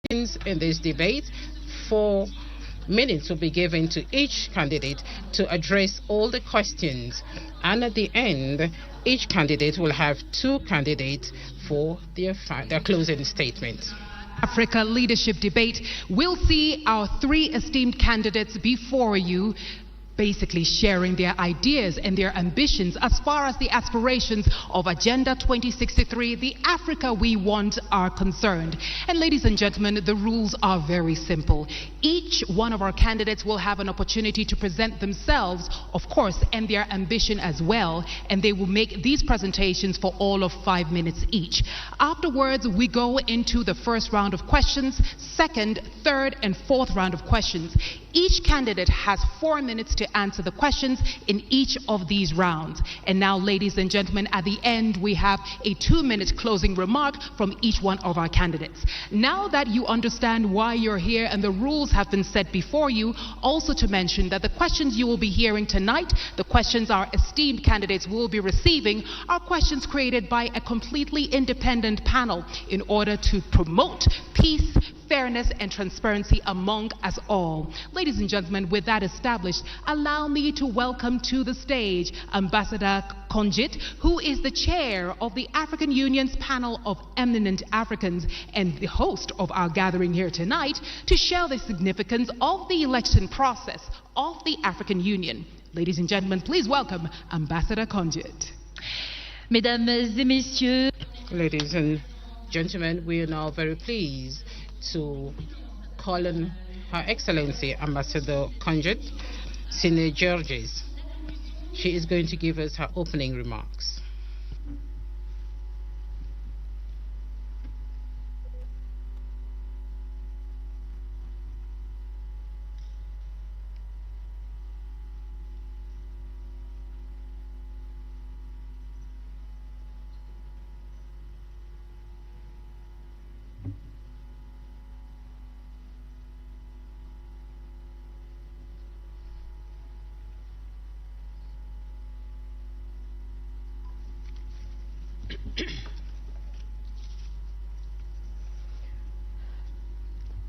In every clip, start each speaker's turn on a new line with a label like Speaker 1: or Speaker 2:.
Speaker 1: in this debate. 4 minutes will be given to each candidate to address all the questions, and at the end, each candidate will have 2 candidates for their closing statement.
Speaker 2: Africa Leadership Debate. We'll see our 3 esteemed candidates before you, basically sharing their ideas and their ambitions as far as the aspirations of Agenda 2063, the Africa we want, are concerned. And ladies and gentlemen, the rules are very simple. Each one of our candidates will have an opportunity to present themselves, of course, and their ambition as well, and they will make these presentations for all of 5 minutes each. Afterwards, we go into the first round of questions, second, third, and fourth round of questions. Each candidate has 4 minutes to answer the questions in each of these rounds. And now, ladies and gentlemen, at the end, we have a 2-minute closing remark from each one of our candidates. Now that you understand why you're here and the rules have been set before you, also to mention that the questions you will be hearing tonight, the questions our esteemed candidates will be receiving, are questions created by a completely independent panel in order to promote peace, fairness, and transparency among us all. Ladies and gentlemen, with that established, allow me to welcome to the stage Ambassador Konjit, who is the chair of the African Union's panel of eminent Africans and the host of our gathering here tonight, to share the significance of the election process of the African Union. Ladies and gentlemen, please welcome Ambassador Konjit.
Speaker 3: Mesdames et messieurs,
Speaker 1: Ladies and gentlemen, we are now very pleased to call on Her Excellency Ambassador Konjit Sine Georges. She is going to give us her opening remarks.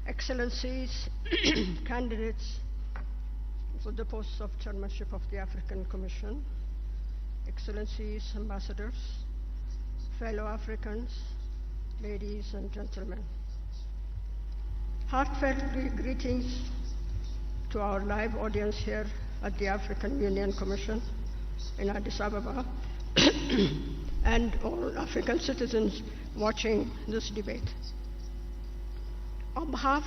Speaker 4: Excellencies, candidates for the posts of chairmanship of the African Commission, Excellencies, ambassadors, fellow Africans, ladies and gentlemen. Heartfelt greetings to our live audience here at the African Union Commission in Addis Ababa and all African citizens watching this debate. On behalf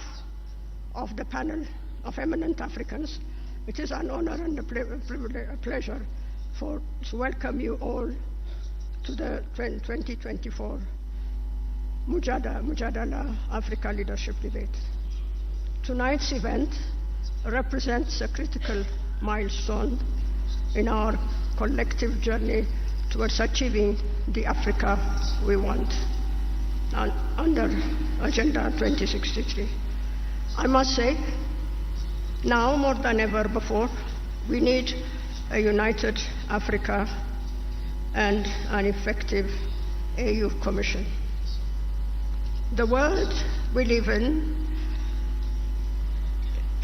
Speaker 4: of the panel of eminent Africans, it is an honor and a pleasure to welcome you all to the 2024 Mjadala Africa Leadership Debate. Tonight's event represents a critical milestone in our collective journey towards achieving the Africa we want under Agenda 2063. I must say, now more than ever before, we need a united Africa and an effective AU Commission. The world we live in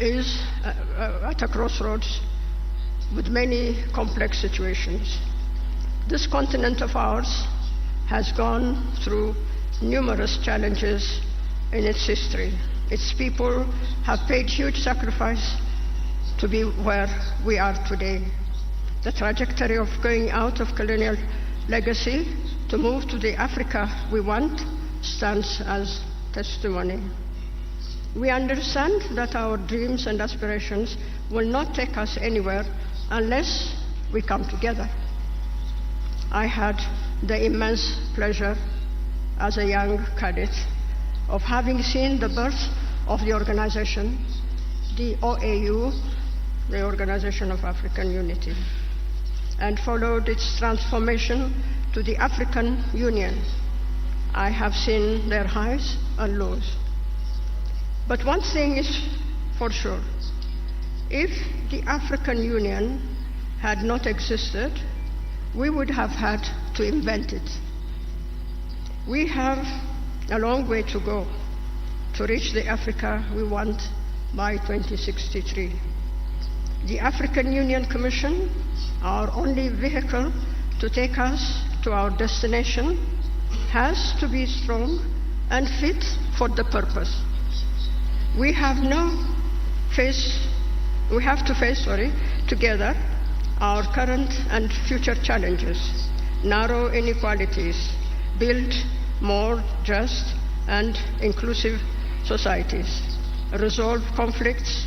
Speaker 4: is at a crossroads with many complex situations. This continent of ours has gone through numerous challenges in its history. Its people have paid huge sacrifice to be where we are today. The trajectory of going out of colonial legacy to move to the Africa we want stands as testimony. We understand that our dreams and aspirations will not take us anywhere unless we come together. I had the immense pleasure as a young cadet of having seen the birth of the organization, the OAU, the Organization of African Unity, and followed its transformation to the African Union. I have seen their highs and lows. But one thing is for sure, if the African Union had not existed, we would have had to invent it. We have a long way to go to reach the Africa we want by 2063. The African Union Commission, our only vehicle to take us to our destination, has to be strong and fit for the purpose. We have to face together our current and future challenges, narrow inequalities, build more just and inclusive societies, resolve conflicts,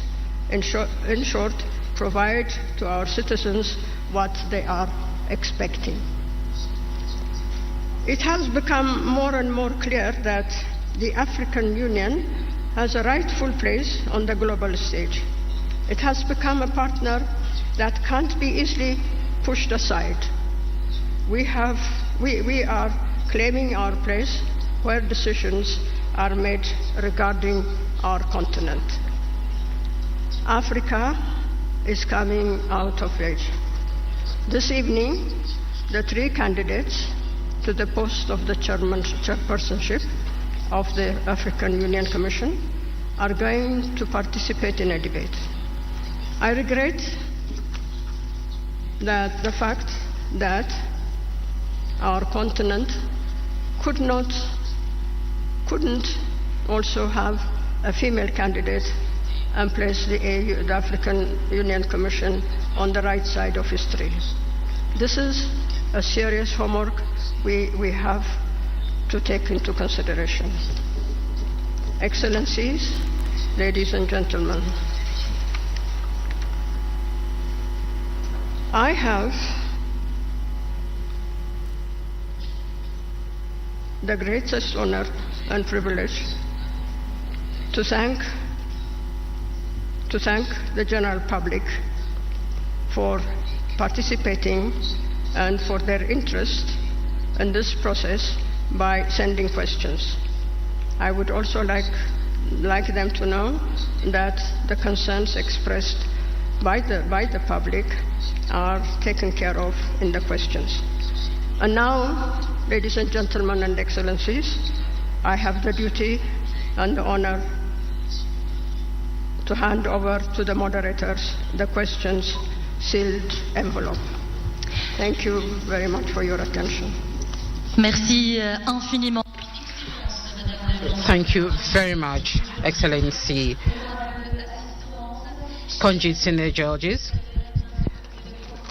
Speaker 4: in short, provide to our citizens what they are expecting. It has become more and more clear that the African Union has a rightful place on the global stage. It has become a partner that can't be easily pushed aside. We are claiming our place where decisions are made regarding our continent. Africa is coming out of age. This evening, the three candidates to the post of the chairpersonship of the African Union Commission are going to participate in a debate. I regret that the fact that our continent couldn't also have a female candidate and place the African Union Commission on the right side of history. This is a serious homework we have to take into consideration. Excellencies, ladies and gentlemen, I have the greatest honor and privilege to thank the general public for participating and for their interest in this process by sending questions. I would also like them to know that the concerns expressed by the public are taken care of in the questions. And now, ladies and gentlemen and excellencies, I have the duty and the honor to hand over to the moderators the questions sealed envelope. Thank you very much for your attention.
Speaker 3: Merci infiniment.
Speaker 1: Thank you very much, Excellency Conjit Senior Judges.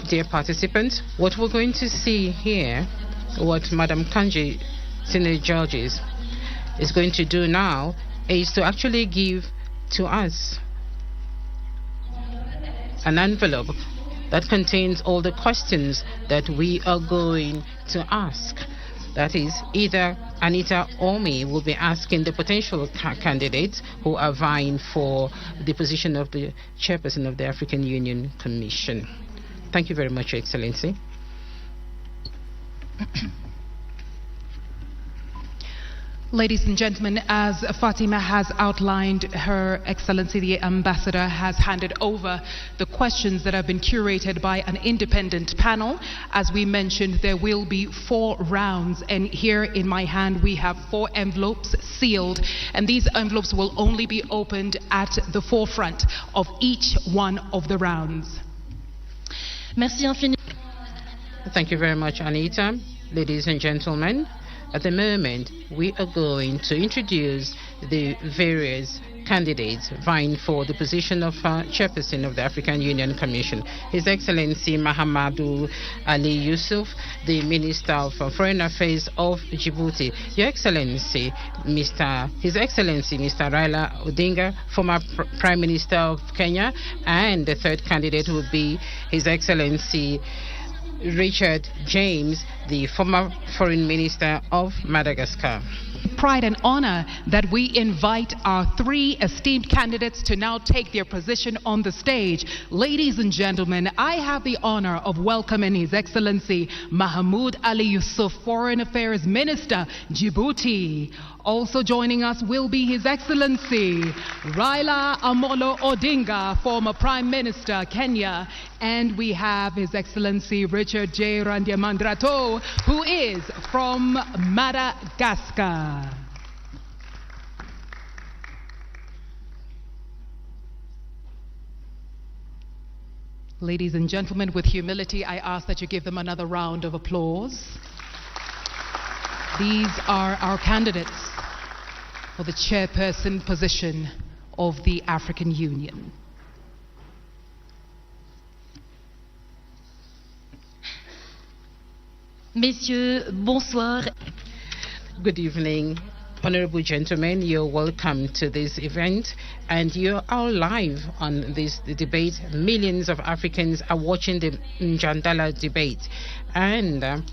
Speaker 1: Dear participants, what we're going to see here, what Madam Kanji Senior Judges is going to do now, is to actually give to us an envelope that contains all the questions that we are going to ask. That is, either Anita or me will be asking the potential candidates who are vying for the position of the chairperson of the African Union Commission. Thank you very much, Your Excellency.
Speaker 2: Ladies and gentlemen, as Fatima has outlined, Her Excellency the Ambassador has handed over the questions that have been curated by an independent panel. As we mentioned, there will be 4 rounds, and here in my hand we have 4 envelopes sealed, and these envelopes will only be opened at the forefront of each one of the rounds.
Speaker 3: Merci infiniment.
Speaker 1: Thank you very much, Anita. Ladies and gentlemen, at the moment, we are going to introduce the various candidates vying for the position of chairperson of the African Union Commission. His Excellency Mahamadou Ali Yusuf, the Minister of Foreign Affairs of Djibouti. Your Excellency, His Excellency Mr. Raila Odinga, former Prime Minister of Kenya, and the third candidate will be His Excellency Richard James, the former Foreign Minister of Madagascar.
Speaker 2: Pride and honor that we invite our 3 esteemed candidates to now take their position on the stage. Ladies and gentlemen, I have the honor of welcoming His Excellency Mahamoud Ali Yusuf, Foreign Affairs Minister, Djibouti. Also joining us will be His Excellency Raila Amolo Odinga, former Prime Minister, Kenya. And we have His Excellency Richard J. Randiamandrato, who is from Madagascar. Ladies and gentlemen, with humility, I ask that you give them another round of applause. These are our candidates for the chairperson position of the African Union.
Speaker 3: Messieurs, bonsoir.
Speaker 1: Good evening, honorable gentlemen. You're welcome to this event, and you're all live on this debate. Millions of Africans are watching the Mjadala debate, and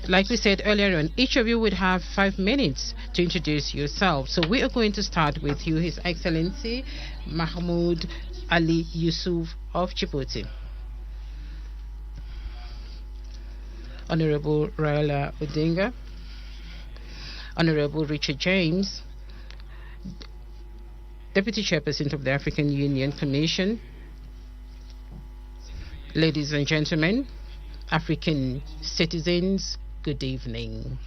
Speaker 1: like we said earlier on, each of you would have 5 minutes to introduce yourself. So we are going to start with you, His Excellency Mahmoud Ali Yusuf of Djibouti. Honorable Raila Odinga, Honorable Richard James, Deputy Chairperson of the African Union Commission. Ladies and gentlemen, African citizens, good evening.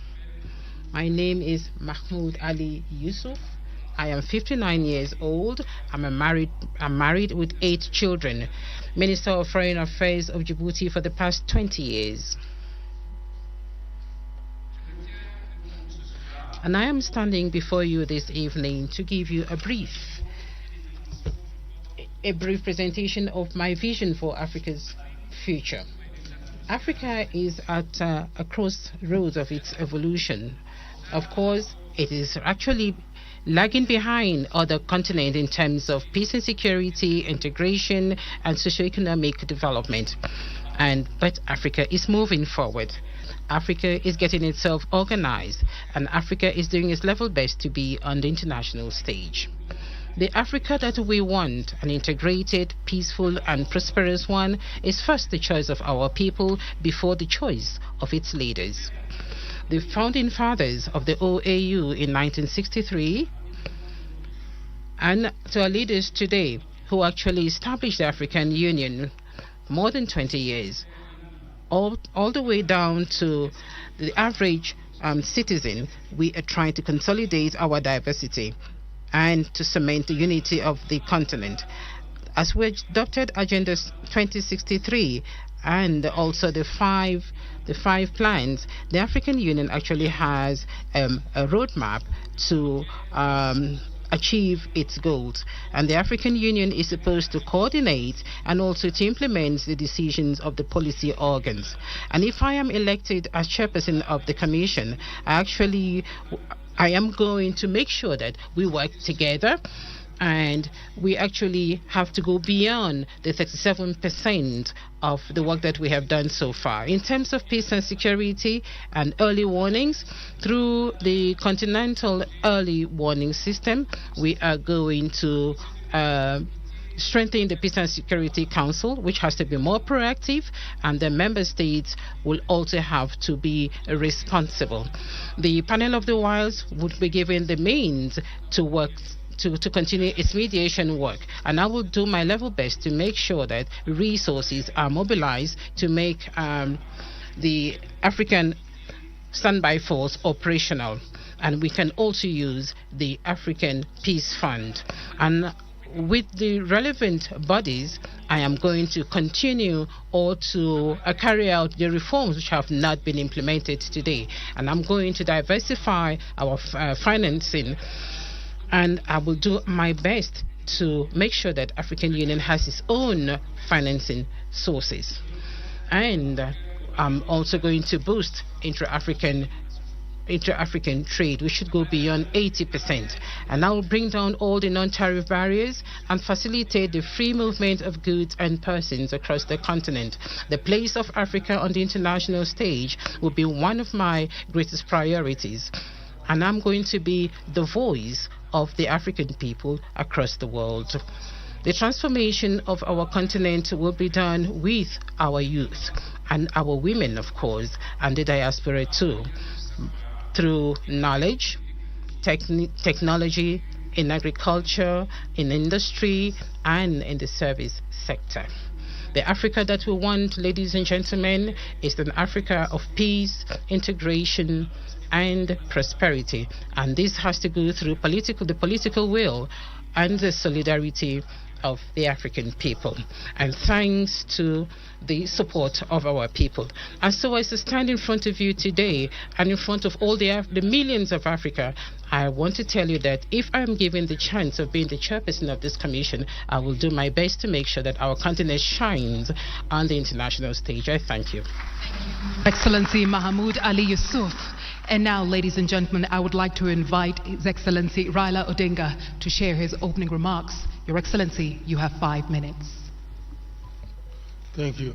Speaker 1: My name is Mahmoud Ali Yusuf. I am 59 years old. I'm married with 8 children. Minister of Foreign Affairs of Djibouti for the past 20 years. And I am standing before you this evening to give you a brief presentation of my vision for Africa's future. Africa is at a crossroads of its evolution. Of course, it is actually lagging behind other continents in terms of peace and security, integration, and socioeconomic development. But Africa is moving forward. Africa is getting itself organized, and Africa is doing its level best to be on the international stage. The Africa that we want, an integrated, peaceful, and prosperous one, is first the choice of our people before the choice of its leaders. The founding fathers of the OAU in 1963 and to our leaders today who actually established the African Union more than 20 years, all the way down to the average citizen, we are trying to consolidate our diversity and to cement the unity of the continent. As we adopted Agenda 2063 and also the five plans, the African Union actually has a roadmap to achieve its goals, and the African Union is supposed to coordinate and also to implement the decisions of the policy organs. And if I am elected as chairperson of the commission, I am going to make sure that we work together, and we actually have to go beyond the 37% of the work that we have done so far. In terms of peace and security and early warnings, through the Continental Early Warning System, we are going to strengthen the Peace and Security Council, which has to be more proactive, and the member states will also have to be responsible. The panel of the wilds would be given the means to work to continue its mediation work, and I will do my level best to make sure that resources are mobilized to make the African Standby Force operational, and we can also use the African Peace Fund. And with the relevant bodies, I am going to continue or to carry out the reforms which have not been implemented today, and I'm going to diversify our financing, and I will do my best to make sure that African Union has its own financing sources. And I'm also going to boost intra-African trade. We should go beyond 80%. And I will bring down all the non-tariff barriers and facilitate the free movement of goods and persons across the continent. The place of Africa on the international stage will be one of my greatest priorities. And I'm going to be the voice of the African people across the world. The transformation of our continent will be done with our youth and our women, of course, and the diaspora too, through knowledge, technology, in agriculture, in industry, and in the service sector. The Africa that we want, ladies and gentlemen, is an Africa of peace, integration, and prosperity. And this has to go through the political will and the solidarity of the African people, and thanks to the support of our people. And so as I stand in front of you today and in front of all the millions of Africa, I want to tell you that if I'm given the chance of being the chairperson of this commission, I will do my best to make sure that our continent shines on the international stage. I thank you.
Speaker 2: Excellency Mahmoud Ali Yusuf. And now, ladies and gentlemen, I would like to invite His Excellency Raila Odinga to share his opening remarks. Your Excellency, you have 5 minutes.
Speaker 5: Thank you.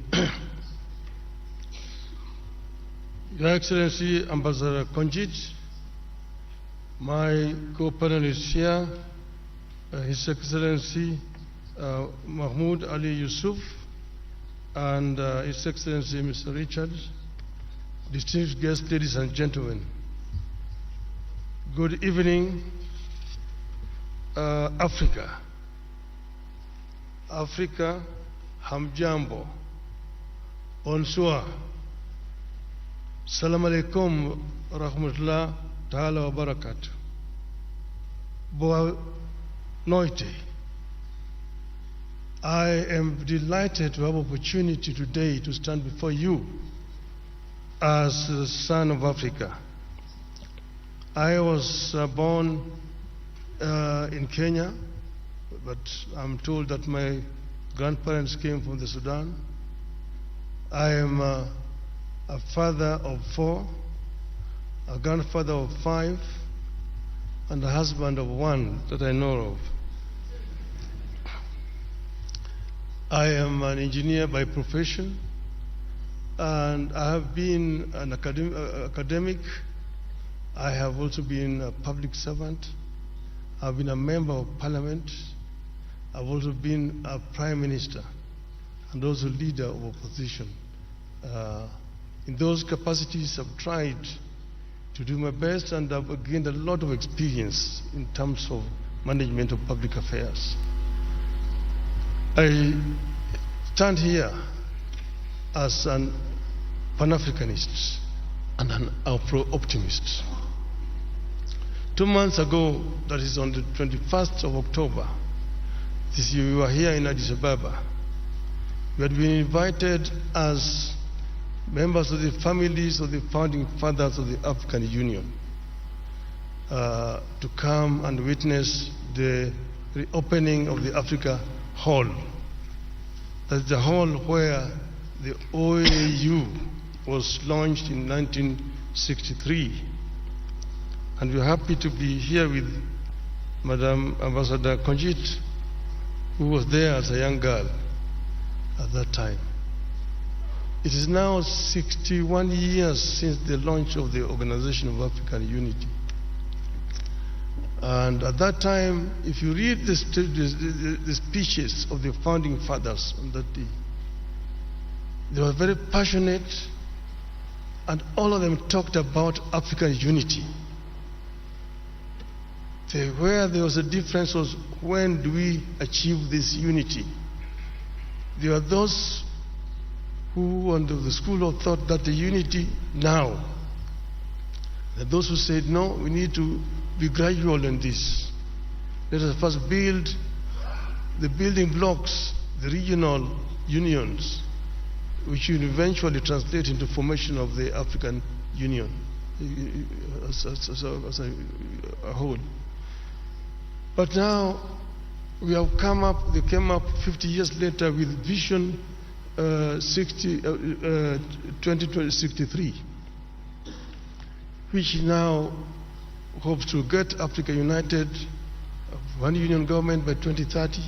Speaker 5: Your Excellency Ambassador Konjit, my co-panelists here, His Excellency Mahmoud Ali Yusuf, and His Excellency Mr. Richard, distinguished guests, ladies and gentlemen. Good evening, Africa. Africa, hamjambo, bonsoir. Salam alaikum rahmatullah ta'ala wa barakatuh. Boa noite. I am delighted to have opportunity today to stand before you as the son of Africa. I was born in Kenya, but I'm told that my grandparents came from the Sudan. I am a father of 4, a grandfather of 5, and a husband of 1 that I know of. I am an engineer by profession, and I have been an academic. I have also been a public servant. I've been a member of parliament. I've also been a prime minister and also leader of opposition. In those capacities, I've tried to do my best, and I've gained a lot of experience in terms of management of public affairs. I stand here as an Pan-Africanist and an Afro-optimist. 2 months ago, that is on the 21st of October, this year we were here in Addis Ababa. We had been invited as members of the families of the founding fathers of the African Union to come and witness the reopening of the Africa Hall. That's the hall where the OAU was launched in 1963. And we're happy to be here with Madam Ambassador Konjit, who was there as a young girl at that time. It is now 61 years since the launch of the Organization of African Unity. And at that time, if you read the speeches of the founding fathers on that day, they were very passionate, and all of them talked about African unity. Where there was a difference was, when do we achieve this unity? There are those who, under the school of thought, that the unity now. There are those who said, no, we need to be gradual in this. Let us first build the building blocks, the regional unions, which will eventually translate into formation of the African Union as a whole. But now we have they came up 50 years later with Vision 2063, which now hopes to get Africa united, one union government by 2030,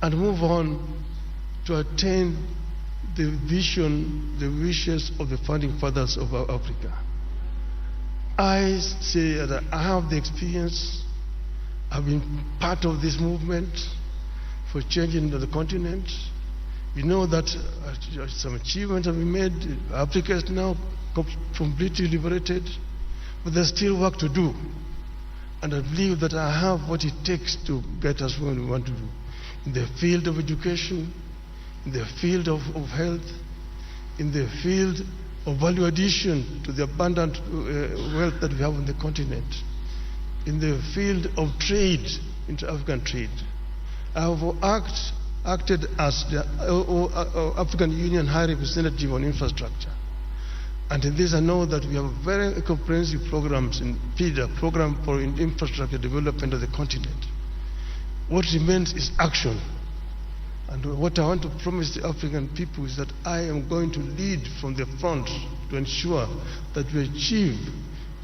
Speaker 5: and move on to attain the vision, the wishes of the founding fathers of Africa. I say that I have the experience. I've been part of this movement for changing the continent. We know that some achievements have been made. Africa is now completely liberated, but there's still work to do. And I believe that I have what it takes to get us where we want to do. In the field of education, in the field of health, in the field of value addition to the abundant wealth that we have on the continent, in the field of trade, inter-African trade. I have acted as the African Union High Representative on Infrastructure. And in this I know that we have very comprehensive programs in PIDA, Program for Infrastructure Development of the Continent. What remains is action. And what I want to promise the African people is that I am going to lead from the front to ensure that we achieve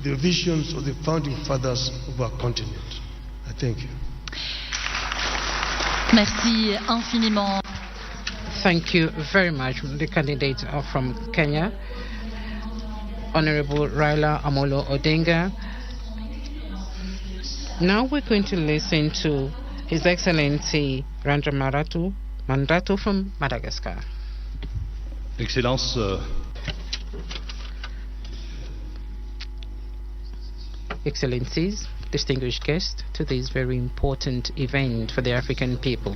Speaker 5: the visions of the founding fathers of our continent. I thank you.
Speaker 3: Merci infiniment.
Speaker 1: Thank you very much, the candidate from Kenya, Honorable Raila Amolo Odinga. Now we're going to listen to His Excellency Randra Mandrato from Madagascar.
Speaker 6: Excellence,
Speaker 1: Excellencies, distinguished guests, to this very important event for the African people.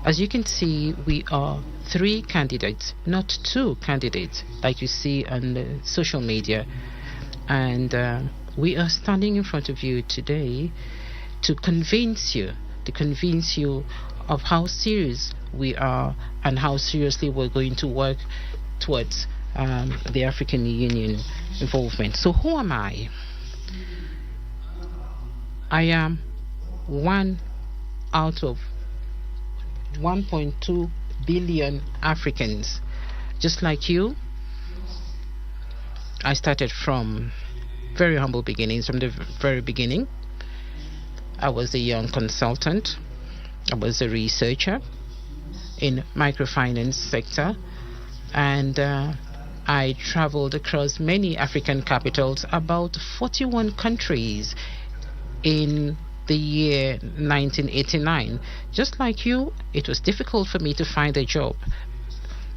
Speaker 1: As you can see, we are 3 candidates, not 2 candidates, like you see on social media. And we are standing in front of you today to convince you of how serious we are and how seriously we're going to work towards the African Union involvement. So who am I? I am one out of 1.2 billion Africans. Just like you, I started from very humble beginnings, from the very beginning. I was a young consultant. I was a researcher in microfinance sector, and I traveled across many African capitals, about 41 countries in the year 1989. Just like you, it was difficult for me to find a job,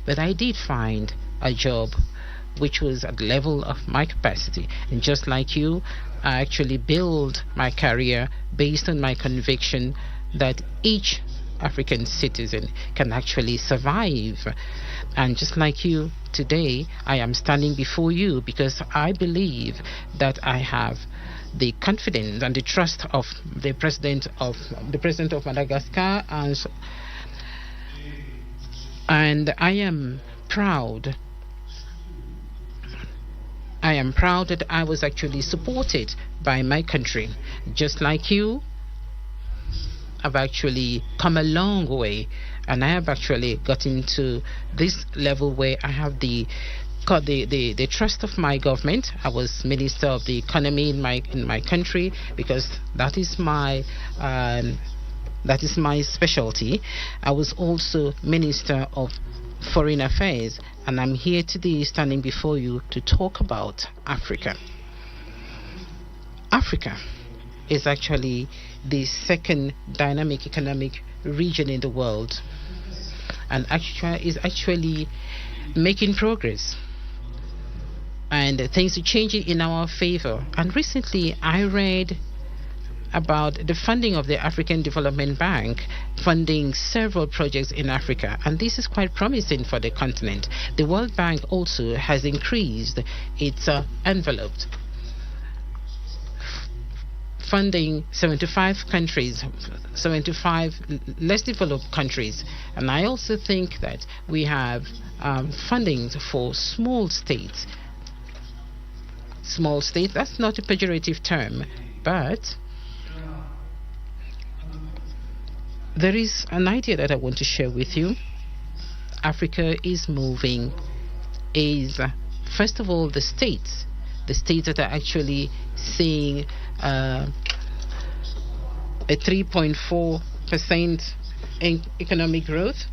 Speaker 1: but I did find a job which was at the level of my capacity. And just like you, I actually built my career based on my conviction that each African citizen can actually survive. And just like you, today I am standing before you because I believe that I have the confidence and the trust of the president of Madagascar, and I am proud. I am proud that I was actually supported by my country. Just like you, I've actually come a long way, and I have actually gotten to this level where I have the trust of my government. I was Minister of the Economy in my country because that is my specialty. I was also Minister of Foreign Affairs, and I'm here today standing before you to talk about Africa. Africa is actually the second dynamic economic region in the world, and is actually making progress. And things are changing in our favor. And recently I read about the funding of the African Development Bank, funding several projects in Africa. And this is quite promising for the continent. The World Bank also has increased its envelope, funding 75 countries, 75 less developed countries. And I also think that we have funding for small states. Small state, that's not a pejorative term, but there is an idea that I want to share with you. Africa is moving, first of all, the states that are actually seeing a 3.4% in economic growth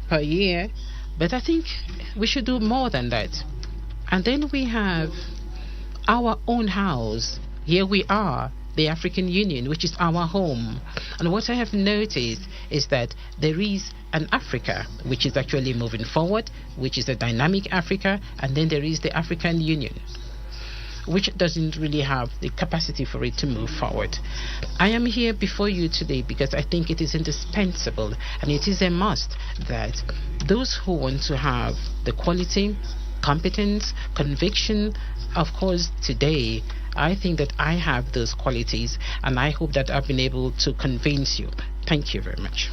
Speaker 1: per year, but I think we should do more than that. And then we have our own house. Here we are, the African Union, which is our home. And what I have noticed is that there is an Africa which is actually moving forward, which is a dynamic Africa, and then there is the African Union, which doesn't really have the capacity for it to move forward. I am here before you today because I think it is indispensable and it is a must that those who want to have the quality, competence, conviction, of course, today, I think that I have those qualities, and I hope that I've been able to convince you. Thank you very much.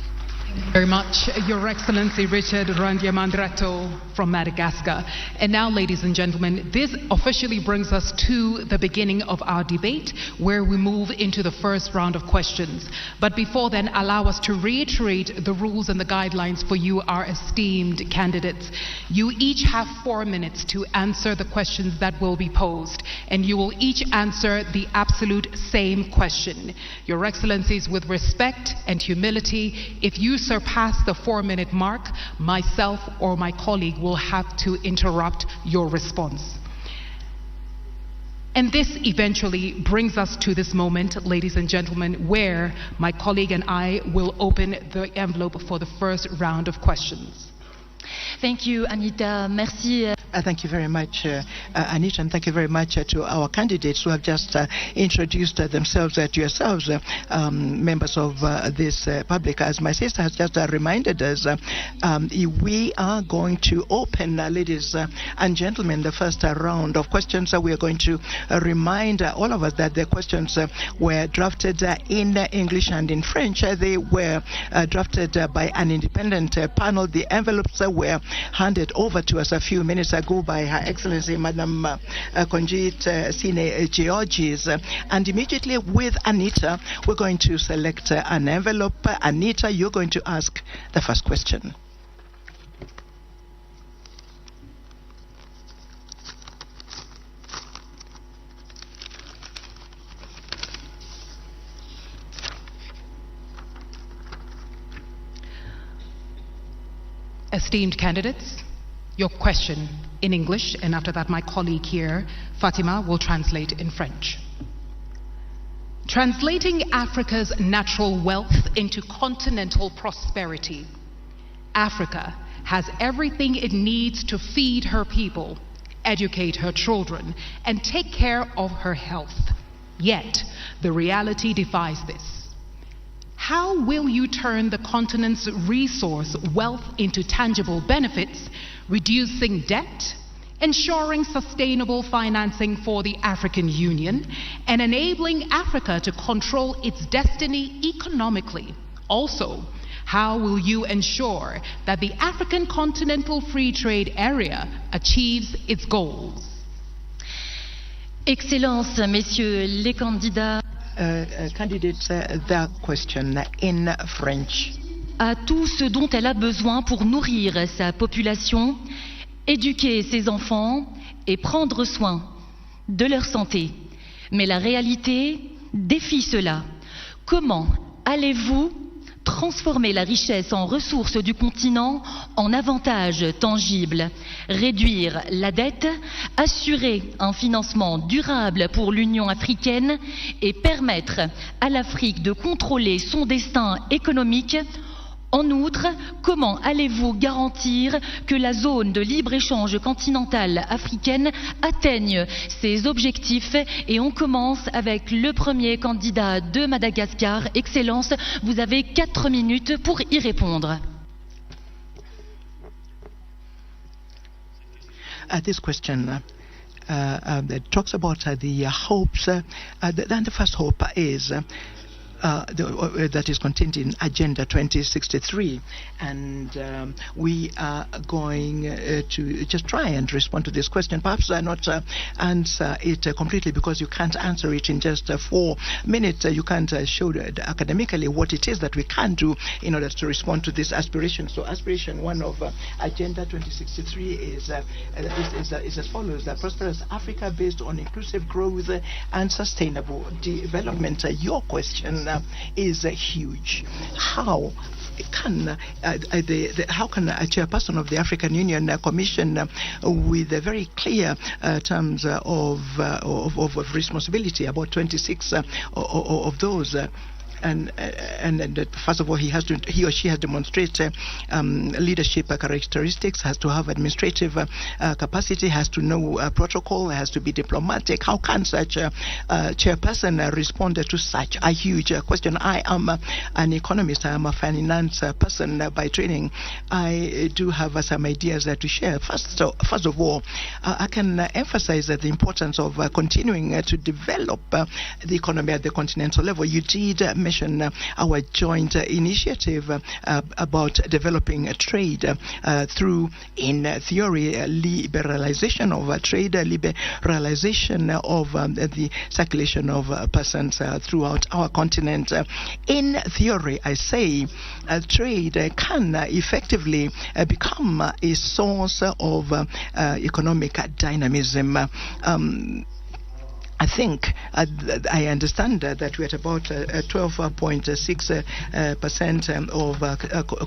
Speaker 2: Very much, Your Excellency Richard Randyamandreto from Madagascar. And now, ladies and gentlemen, this officially brings us to the beginning of our debate, where we move into the first round of questions. But before then, allow us to reiterate the rules and the guidelines for you, our esteemed candidates. You each have 4 minutes to answer the questions that will be posed, and you will each answer the absolute same question. Your Excellencies, with respect and humility, if you surpass the 4-minute mark, myself or my colleague will have to interrupt your response. And this eventually brings us to this moment, ladies and gentlemen, where my colleague and I will open the envelope for the first round of questions.
Speaker 3: Thank you, Anita. Merci.
Speaker 7: Thank you very much, Anita, and thank you very much to our candidates who have just introduced themselves to yourselves, members of this public. As my sister has just reminded us, we are going to open, ladies and gentlemen, the first round of questions. We are going to remind all of us that the questions were drafted in English and in French. They were drafted by an independent panel. The envelopes were handed over to us a few minutes ago by Her Excellency Madam Konjit Sine Georges, and immediately with Anita we're going to select an envelope. Anita, you're going to ask the first question.
Speaker 2: Esteemed candidates, your question in English, and after that my colleague here, Fatima, will translate in French. Translating Africa's natural wealth into continental prosperity. Africa has everything it needs to feed her people, educate her children, and take care of her health. Yet, the reality defies this. How will you turn the continent's resource wealth into tangible benefits, reducing debt, ensuring sustainable financing for the African Union, and enabling Africa to control its destiny economically? Also, how will you ensure that the African Continental Free Trade Area achieves its goals?
Speaker 3: Excellences, Messieurs les candidats,
Speaker 7: Candidates, the question in French.
Speaker 3: A tout ce dont elle a besoin pour nourrir sa population, éduquer ses enfants et prendre soin de leur santé. Mais la réalité défie cela. Comment allez-vous transformer la richesse en ressources du continent en avantages tangibles, réduire la dette, assurer un financement durable pour l'Union africaine et permettre à l'Afrique de contrôler son destin économique? En outre, comment allez-vous garantir que la zone de libre-échange continentale africaine atteigne ses objectifs? Et on commence avec le premier candidat de Madagascar. Excellence, vous avez 4 minutes pour y répondre.
Speaker 7: This question talks about the hopes. The first hope is that is contained in Agenda 2063, and we are going to just try and respond to this question. Perhaps not answer it completely, because you can't answer it in just 4 minutes. You can't show academically what it is that we can do in order to respond to this aspiration. So aspiration 1 of Agenda 2063 is as follows: a prosperous Africa based on inclusive growth and sustainable development. Your question is huge. How can a chairperson of the African Union Commission, with a very clear terms of responsibility, about 26 of those, and first of all, he or she has to demonstrate leadership characteristics, has to have administrative capacity, has to know protocol, has to be diplomatic. How can such a chairperson respond to such a huge question? I am an economist. I am a finance person by training. I do have some ideas to share. First of all, I can emphasize the importance of continuing to develop the economy at the continental level. You did mention mention our joint initiative about developing trade through, in theory, liberalization of trade, liberalization of the circulation of persons throughout our continent. In theory, I say, trade can effectively become a source of economic dynamism. I think I understand that we're at about 12.6% of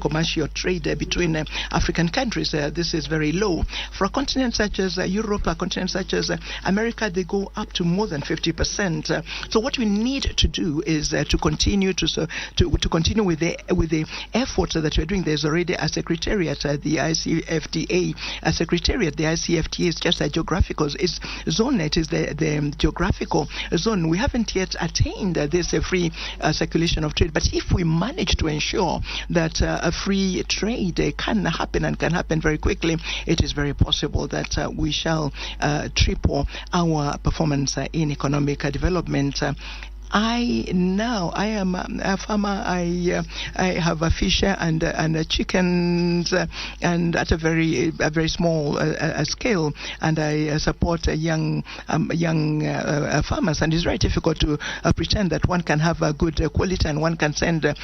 Speaker 7: commercial trade between African countries. This is very low. For a continent such as Europe, a continent such as America, they go up to more than 50%. So what we need to do is to continue to continue with the efforts that we're doing. There's already a secretariat, the ICFTA. A secretariat, the ICFTA is just a geographical zone. It is the geographical zone. We haven't yet attained this free circulation of trade, but if we manage to ensure that a free trade can happen and can happen very quickly, it is very possible that we shall triple our performance in economic development. I am a farmer. I have a fish and chickens, and at a very small scale. And I support young farmers. And it's very difficult to pretend that one can have a good quality and one can sell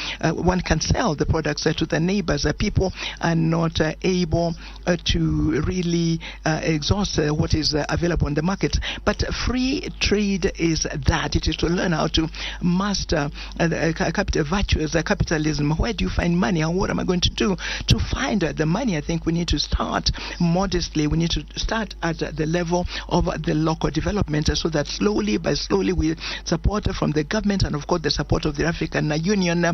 Speaker 7: the products to the neighbors. People are not able to really exhaust what is available in the market. But free trade is that. It is to learn how to master capital virtues, capitalism. Where do you find money, and what am I going to do to find the money? I think we need to start modestly. We need to start at the level of the local development, so that slowly by slowly, with support from the government and of course the support of the African Union,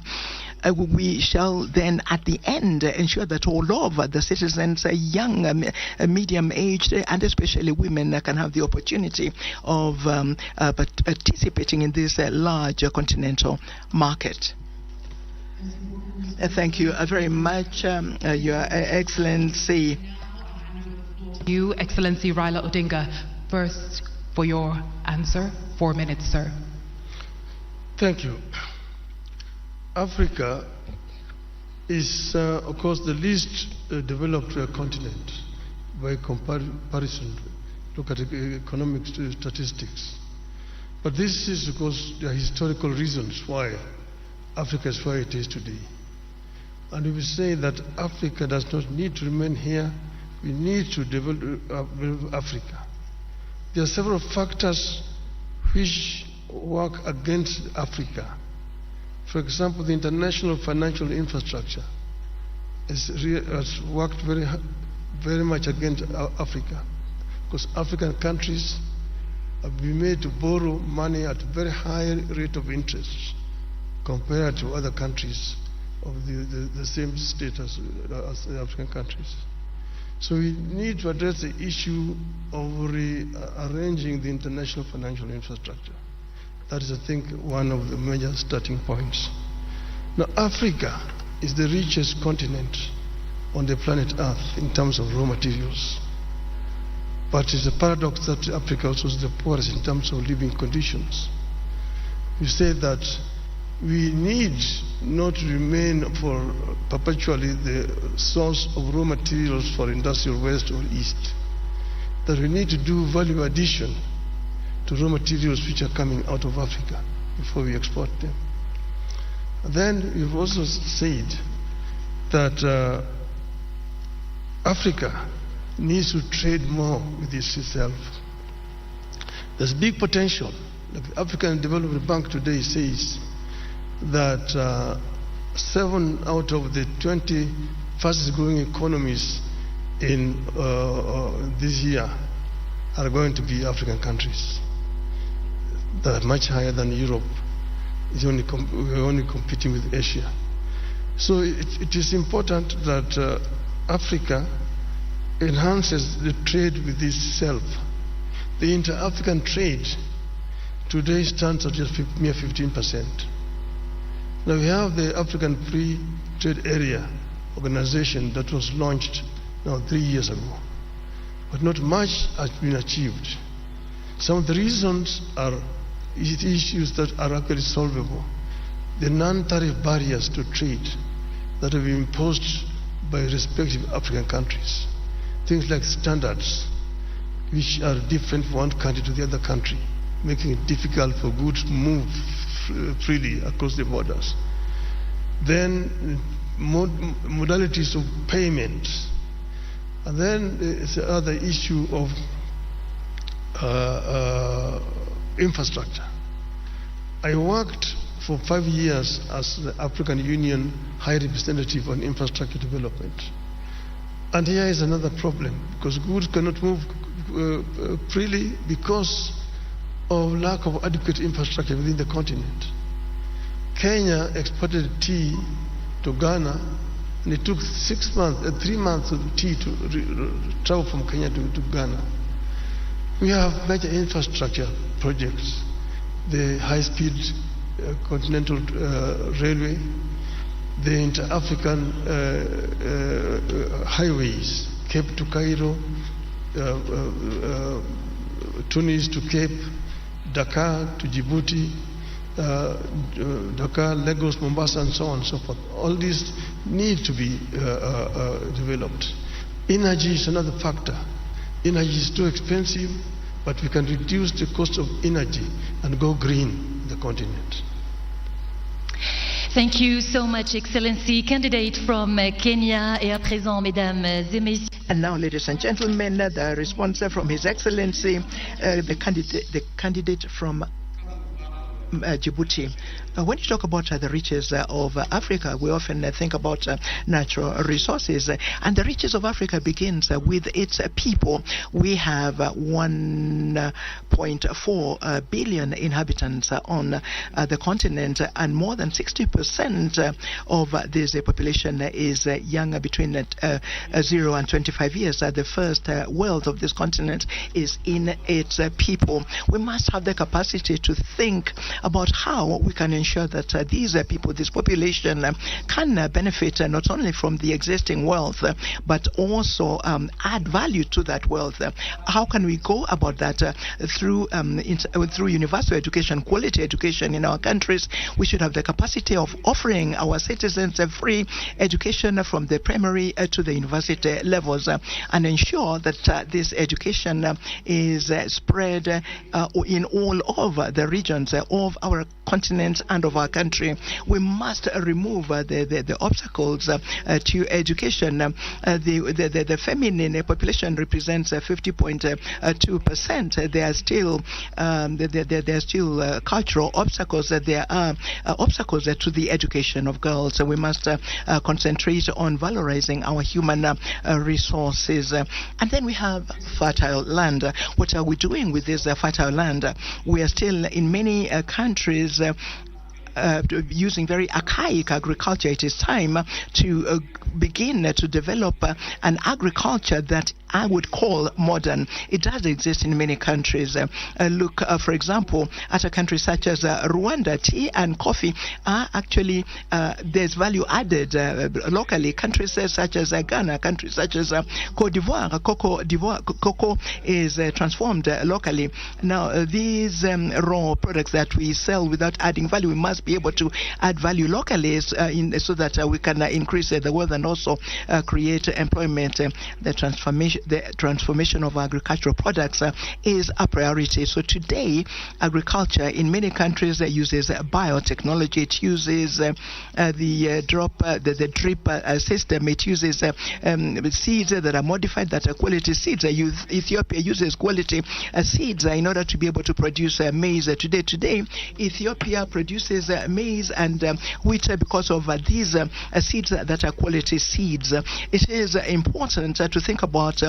Speaker 7: we shall then at the end ensure that all of the citizens, young, medium-aged, and especially women, can have the opportunity of participating in this large continental market. Thank you very much, Your Excellency.
Speaker 2: You, Excellency Raila Odinga, first for your answer. 4 minutes, sir.
Speaker 5: Thank you. Africa is, of course, the least developed continent by comparison. Look at economic statistics. But this is because there are historical reasons why Africa is where it is today. And we will say that Africa does not need to remain here. We need to develop Africa. There are several factors which work against Africa. For example, the international financial infrastructure has worked very much against Africa, because African countries have been made to borrow money at a very high rate of interest compared to other countries of the same status as the African countries. So we need to address the issue of rearranging the international financial infrastructure. That is, I think, one of the major starting points. Now, Africa is the richest continent on the planet Earth in terms of raw materials. But it's a paradox that Africa also is the poorest in terms of living conditions. We say that we need not remain for perpetually the source of raw materials for industrial west or east. That we need to do value addition to raw materials which are coming out of Africa before we export them. And then we've also said that Africa needs to trade more with itself. There's big potential. Like the African Development Bank today says that 7 out of the 20 fastest growing economies in this year are going to be African countries. That are much higher than Europe. We're only competing with Asia. So it is important that Africa enhances the trade with itself. The inter-African trade today stands at just mere 15%. Now we have the African Free Trade Area organization that was launched now 3 years ago, but not much has been achieved. Some of the reasons are issues that are actually solvable. the non-tariff barriers to trade that have been imposed by respective African countries. Things like standards, which are different from one country to the other country, making it difficult for goods to move freely across the borders. Then modalities of payment. And then there's the other issue of infrastructure. I worked for 5 years as the African Union High Representative on Infrastructure Development. And here is another problem, because goods cannot move freely because of lack of adequate infrastructure within the continent. Kenya exported tea to Ghana, and it took 3 months of tea to travel from Kenya to Ghana. We have major infrastructure projects, the high-speed continental railway, the inter-African highways, Cape to Cairo, Tunis to Cape, Dakar to Djibouti, Dakar, Lagos, Mombasa, and so on and so forth. All these need to be developed. Energy is another factor. Energy is too expensive, but we can reduce the cost of energy and go green in the continent.
Speaker 3: Thank you so much, Excellency. Candidate from Kenya. Et à présent, mesdames et messieurs.
Speaker 7: And now, ladies and gentlemen, the response from His Excellency, the candidate from Djibouti. When you talk about the riches of Africa, we often think about natural resources, and the riches of Africa begins with its people. We have 1.4 billion inhabitants on the continent, and more than 60% of this population is young between 0 and 25 years. The first wealth of this continent is in its people. We must have the capacity to think about how we can ensure that these people, this population, can benefit not only from the existing wealth, but also add value to that wealth. How can we go about that? Through universal education, quality education in our countries. We should have the capacity of offering our citizens a free education from the primary to the university levels, and ensure that this education is spread in all of the regions of our continent and of our country. We must remove the obstacles to education. The feminine population represents 50.2%. There are still cultural obstacles. There are obstacles to the education of girls. We must concentrate on valorizing our human resources. And then we have fertile land. What are we doing with this fertile land? We are still in many countries using very archaic agriculture. It is time to begin to develop an agriculture that I would call modern. It does exist in many countries. Look, for example, at a country such as Rwanda. Tea and coffee are actually, there's value added locally. Countries such as Ghana, countries such as Cote d'Ivoire, cocoa is transformed locally. Now, these raw products that we sell without adding value, we must be able to add value locally so that we can increase the wealth and also create employment. The transformation of agricultural products is a priority. So today, agriculture in many countries uses biotechnology. It uses the drip system. It uses seeds that are modified, that are quality seeds. Ethiopia uses quality seeds in order to be able to produce maize. Today, Ethiopia produces maize and wheat because of these seeds that are quality seeds. It is important to think about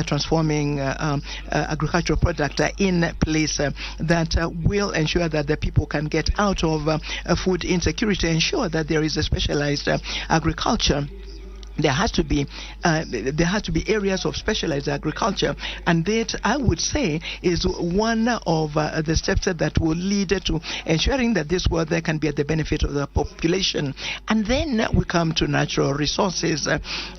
Speaker 7: transforming agricultural product in place that will ensure that the people can get out of food insecurity, ensure that there is a specialized agriculture there has to be areas of specialized agriculture, and that I would say is one of the steps that will lead to ensuring that this world there can be at the benefit of the population. And then we come to natural resources.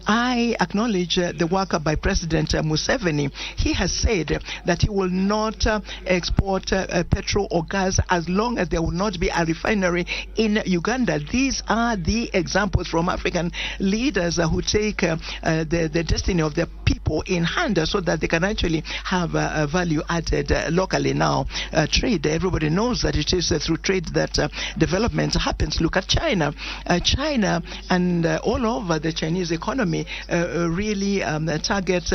Speaker 7: I acknowledge the work by President Museveni. He has said that he will not export petrol or gas as long as there will not be a refinery in Uganda. These are the examples from African leaders who take the destiny of their people in hand so that they can actually have value added locally. Now, trade, everybody knows that it is through trade that development happens. Look at China. China and all over the Chinese economy really target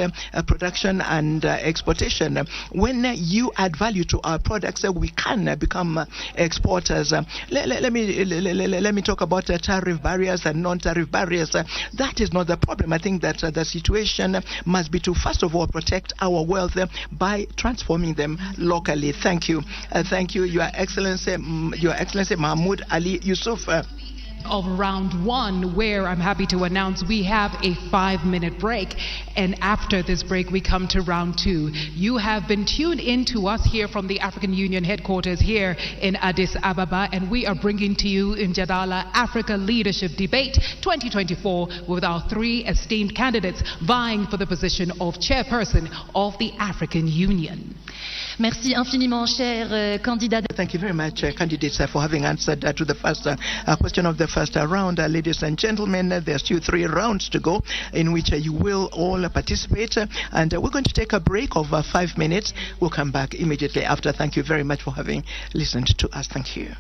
Speaker 7: production and exportation. When you add value to our products, we can become exporters. Let me talk about tariff barriers and non-tariff barriers. That is not the problem. I think that the situation must be to, first of all, protect our wealth by transforming them locally. Thank you. Thank you, Your Excellency Mahmoud Ali Yusuf.
Speaker 2: Of round 1, where I'm happy to announce we have a 5-minute break, and after this break we come to round 2. You have been tuned in to us here from the African Union headquarters here in Addis Ababa, and we are bringing to you Mjadala Africa Leadership Debate 2024 with our 3 esteemed candidates vying for the position of chairperson of the African Union.
Speaker 3: Merci infiniment, cher candidat.
Speaker 7: Thank you very much, candidates, for having answered to the first question of the first round. Ladies and gentlemen, there's still 3 rounds to go in which you will all participate. And we're going to take a break of 5 minutes. We'll come back immediately after. Thank you very much for having listened to us. Thank you.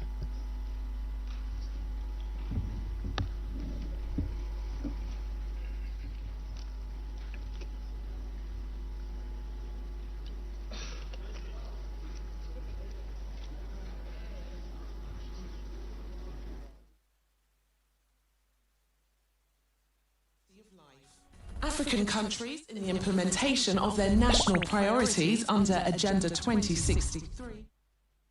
Speaker 8: African countries in the implementation of their national priorities under Agenda 2063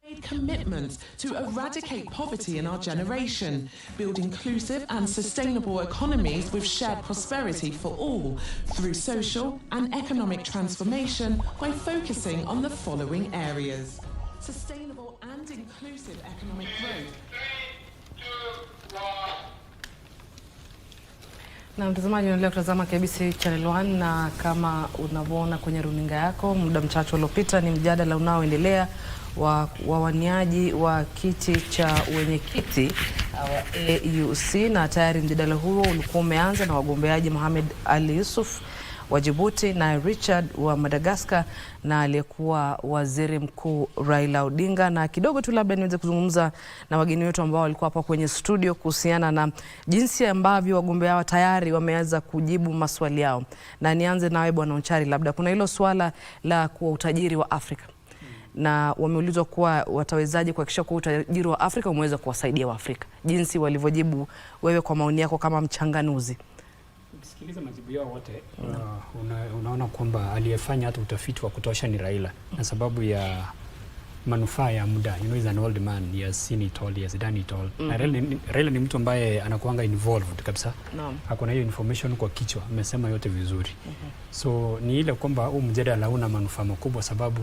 Speaker 8: made commitments to eradicate poverty in our generation, build inclusive and sustainable economies with shared prosperity for all through social and economic transformation by focusing on the following areas: sustainable and inclusive economic growth.
Speaker 9: Na mtazamaji, unaendelea kutazama KBC Channel 1, na kama unavyoona kwenye runinga yako, muda mchache uliopita ni mjadala unaoendelea wa wawaniaji wa kiti cha wenyekiti wa AUC, na tayari mjadala huo ulikuwa umeanza na wagombeaji Mohamed Ali Yusuf wa Djibouti na Richard wa Madagascar na aliyekuwa waziri mkuu Raila Odinga. Na kidogo tu labda niweze kuzungumza na wageni wetu ambao walikuwa hapa kwenye studio kuhusiana na jinsi ambavyo wagombea hawa tayari wameanza kujibu maswali yao. Na nianze nawe Bwana Onchari, labda kuna hilo swala la kuwa utajiri wa Afrika. Na wameulizwa kuwa watawezaje kuhakikisha kuwa utajiri wa Afrika umeweza kuwasaidia Waafrika. Jinsi walivyojibu, wewe kwa maoni yako kama mchanganuzi.
Speaker 10: Sikiliza majibu yao wote, unaona kwamba aliyefanya hata utafiti wa kutosha ni Raila, na sababu ya manufaa ya muda. You know, he's an old man, he has seen it all, he has done it all. Na Raila ni mtu ambaye anakuanga involved kabisa. Hakuna hiyo information kwa kichwa, amesema yote vizuri. So ni ile kwamba huu mjadala una manufaa makubwa sababu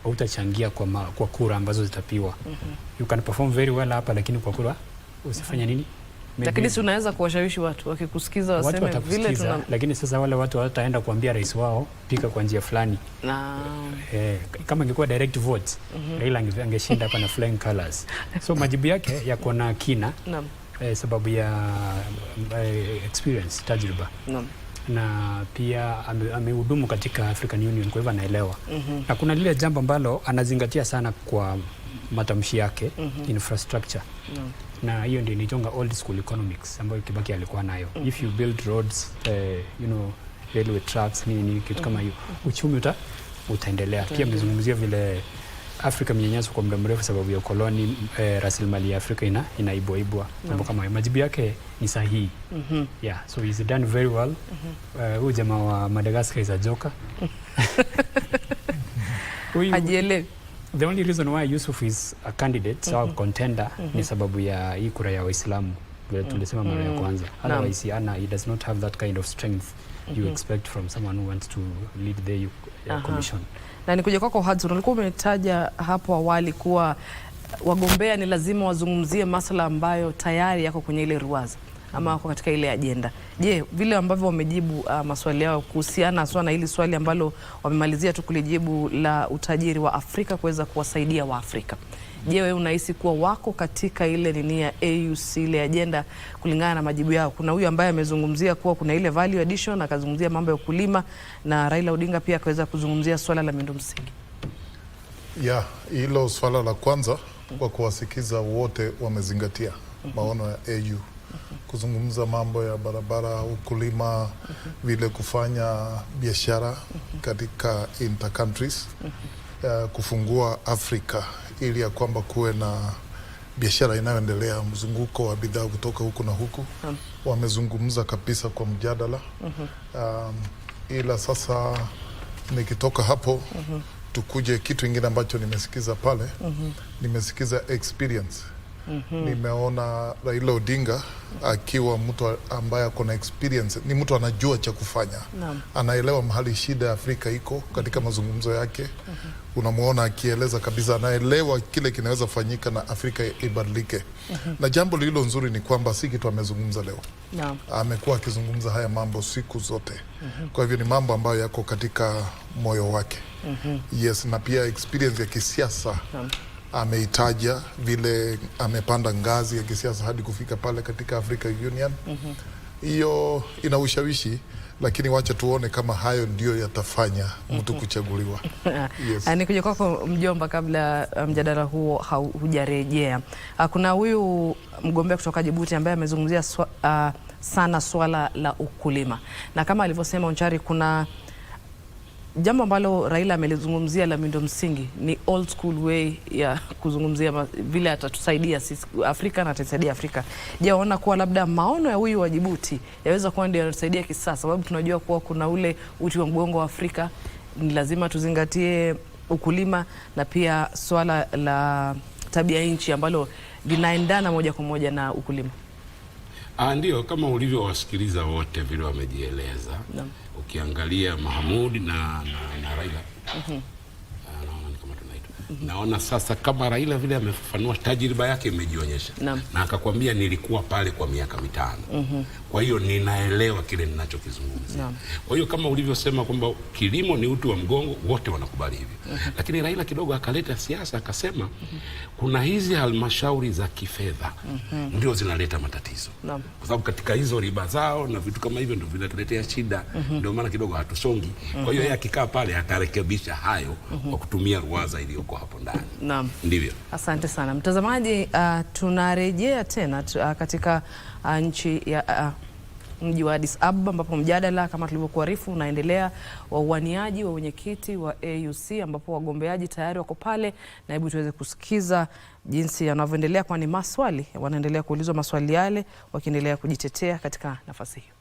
Speaker 10: hautachangia kwa kura ambazo zitapiwa. You can perform very well hapa, lakini kwa kura usifanya nini?
Speaker 9: Lakini si unaweza kuwashawishi watu wakikusikiza waseme vile tuna,
Speaker 10: lakini sasa wale watu wataenda kuambia rais wao pika kwa njia fulani. Kama ingekuwa direct vote, Raila angeshinda hapa na flying colors. So majibu yake yako na kina. Sababu ya experience, tajriba. Na pia amehudumu katika African Union, kwa hivyo anaelewa. Na kuna lile jambo ambalo anazingatia sana kwa matamshi yake, infrastructure. Na hiyo ndio inaitwa old school economics ambayo Kibaki alikuwa nayo. If you build roads, railway tracks, nini kitu kama hiyo, uchumi utaendelea. Pia mzungumzia vile Afrika mnyanyaso kwa muda mrefu sababu ya koloni, rasilimali ya Afrika inaiboibwa. Mambo kama hayo. Majibu yake ni sahihi. Yeah, so he's done very well. Huyu jamaa wa Madagascar is a joker.
Speaker 9: Hajielewi.
Speaker 10: The only reason why Yusuf is a candidate, or contender, ni sababu ya hii kura ya Waislamu. tulisema mara ya kwanza. Otherwise he does not have that kind of strength you expect from someone who wants to lead the commission.
Speaker 9: Na nikuja kwako Hudson, ulikuwa umetaja hapo awali kuwa wagombea ni lazima wazungumzie masuala ambayo tayari yako kwenye ile ruwaza ama wako katika ile ajenda. Je, vile ambavyo wamejibu maswali yao kuhusiana sana na hili swali ambalo wamemalizia tu kulijibu la utajiri wa Afrika kuweza kuwasaidia wa Afrika. Je, wewe unahisi kuwa wako katika ile nini ya AUC ile ajenda kulingana na majibu yao? Kuna huyu ambaye amezungumzia kuwa kuna ile value addition, akazungumzia mambo ya ukulima, na Raila Odinga pia akaweza kuzungumzia swala la miundo msingi.
Speaker 11: Hilo swala la kwanza kwa kuwasikiza wote wamezingatia maono ya AU. Kuzungumza mambo ya barabara, ukulima, vile kufanya biashara katika inter countries, kufungua Afrika ili ya kwamba kuwe na biashara inayoendelea, mzunguko wa bidhaa kutoka huku na huku. Wamezungumza kabisa kwa mjadala. Ila sasa nikitoka hapo tukuje kitu kingine ambacho nimesikiza pale. Nimesikiza experience. Nimeona Raila Odinga akiwa mtu ambaye ako na experience, ni mtu anajua cha kufanya. Anaelewa mahali shida ya Afrika iko katika mazungumzo yake. Unamuona akieleza kabisa anaelewa kile kinaweza fanyika na Afrika ibadilike. Na jambo lilo nzuri ni kwamba si kitu amezungumza leo. Amekuwa akizungumza haya mambo siku zote. Kwa hivyo ni mambo ambayo yako katika moyo wake. Yes, na pia experience ya kisiasa. Ameitaja vile amepanda ngazi ya kisiasa hadi kufika pale katika African Union. Hiyo ina ushawishi, lakini wacha tuone kama hayo ndio yatafanya mtu kuchaguliwa.
Speaker 9: Nikuja kwako mjomba, kabla mjadala huo hujarejea. Kuna huyu mgombea kutoka Djibouti ambaye amezungumzia sana swala la ukulima. Na kama alivyosema Onchari, kuna jambo ambalo Raila amelizungumzia la miundo msingi, ni old school way ya kuzungumzia vile atatusaidia sisi Afrika na atasaidia Afrika. Je, waona kuwa labda maono ya huyu wa Djibouti yaweza kuwa ndio yanasaidia kisasa? Sababu tunajua kuwa kuna ule uti wa mgongo wa Afrika, ni lazima tuzingatie ukulima na pia swala la tabia nchi ambalo linaendana moja kwa moja na ukulima.
Speaker 12: Ndio, kama ulivyowasikiliza wote vile wamejieleza. Ukiangalia Mahamud na Raila, naona kama tunaitwa. Naona sasa kama Raila vile amefafanua tajriba yake imejionyesha. Na akakwambia nilikuwa pale kwa miaka 5. Kwa hiyo ninaelewa kile ninachokizungumzia. Kwa hiyo kama ulivyosema kwamba kilimo ni uti wa mgongo, wote wanakubali hivyo. Lakini Raila kidogo akaleta siasa, akasema kuna hizi halmashauri za kifedha ndio zinaleta matatizo. Kwa sababu katika hizo riba zao na vitu kama hivyo ndio vinatuletea shida. Ndio maana kidogo hatusongi. Kwa hiyo yeye akikaa pale atarekebisha hayo kwa kutumia ruwaza iliyoko hapo ndani. Ndivyo.
Speaker 9: Asante sana. Mtazamaji, tunarejea tena katika nchi ya mji wa Addis Ababa, ambapo mjadala kama tulivyokuarifu unaendelea wa uwaniaji wa wenyekiti wa AUC, ambapo wagombeaji tayari wako pale, na hebu tuweze kusikiza jinsi yanavyoendelea, kwani maswali wanaendelea kuulizwa maswali yale wakiendelea kujitetea katika nafasi hiyo.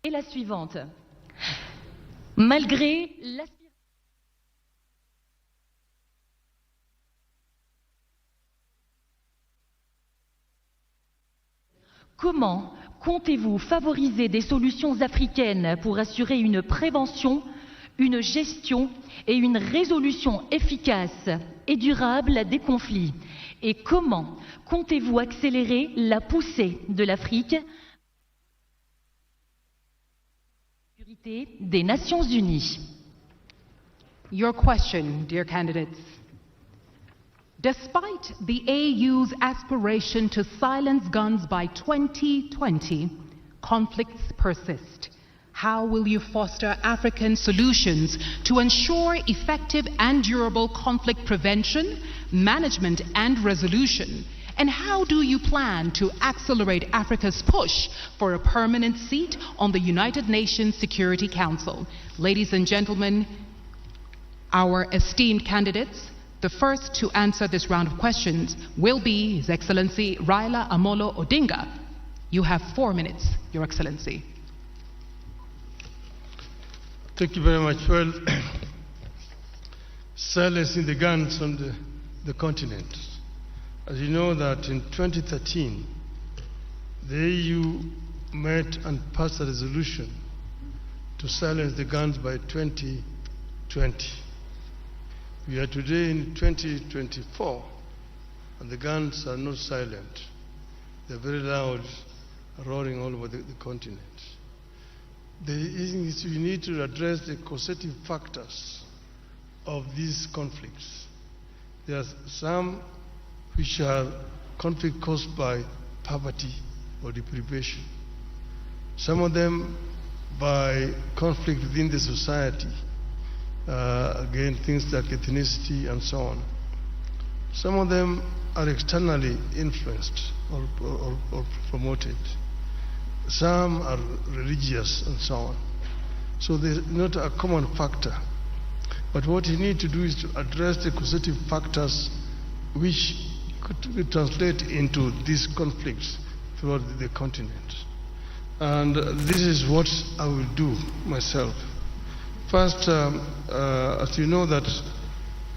Speaker 3: Et la suivante. Malgré l'aspiration. Comment comptez-vous favoriser des solutions africaines pour assurer une prévention, une gestion et une résolution efficace et durable des conflits? Et comment comptez-vous accélérer la poussée de l'Afrique des Nations Unies?
Speaker 2: Your question, dear candidates. Despite the AU's aspiration to silence guns by 2020, conflicts persist. How will you foster African solutions to ensure effective and durable conflict prevention, management and resolution, And how do you plan to accelerate Africa's push for a permanent seat on the United Nations Security Council? Ladies and gentlemen, our esteemed candidates, the first to answer this round of questions will be His Excellency Raila Amolo Odinga. You have 4 minutes, Your Excellency.
Speaker 5: Thank you very much. Well, silencing the guns on the continent. As you know that in 2013, the EU met and passed a resolution to silence the guns by 2020. We are today in 2024, and the guns are not silent. They're very loud, roaring all over the continent. We need to address the causative factors of these conflicts. There are some which are conflict caused by poverty or deprivation. Some of them by conflict within the society, again, things like ethnicity and so on. Some of them are externally influenced or promoted. Some are religious and so on. So there's not a common factor. But what you need to do is to address the causative factors which could translate into these conflicts throughout the continent. And this is what I will do myself. First, as you know that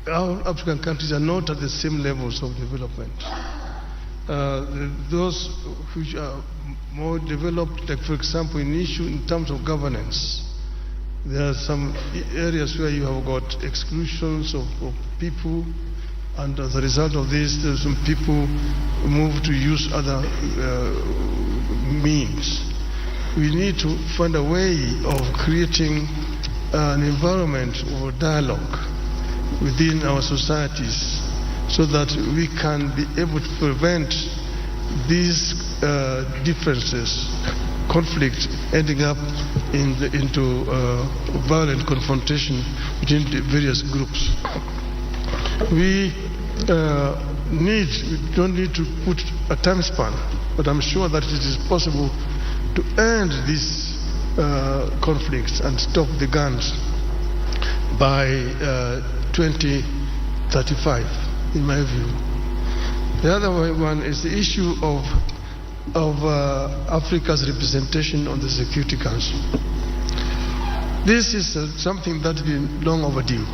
Speaker 5: our African countries are not at the same levels of development. Those which are more developed, like for example in terms of governance, there are some areas where you have got exclusions of people, and as a result of this, there are some people who move to use other means. We need to find a way of creating an environment of dialogue within our societies so that we can be able to prevent these differences, conflict ending up into violent confrontation between the various groups. We don't need to put a time span, but I'm sure that it is possible to end these conflicts and stop the guns by 2035, in my view. The other one is the issue of Africa's representation on the Security Council. This is something that's been long overdue.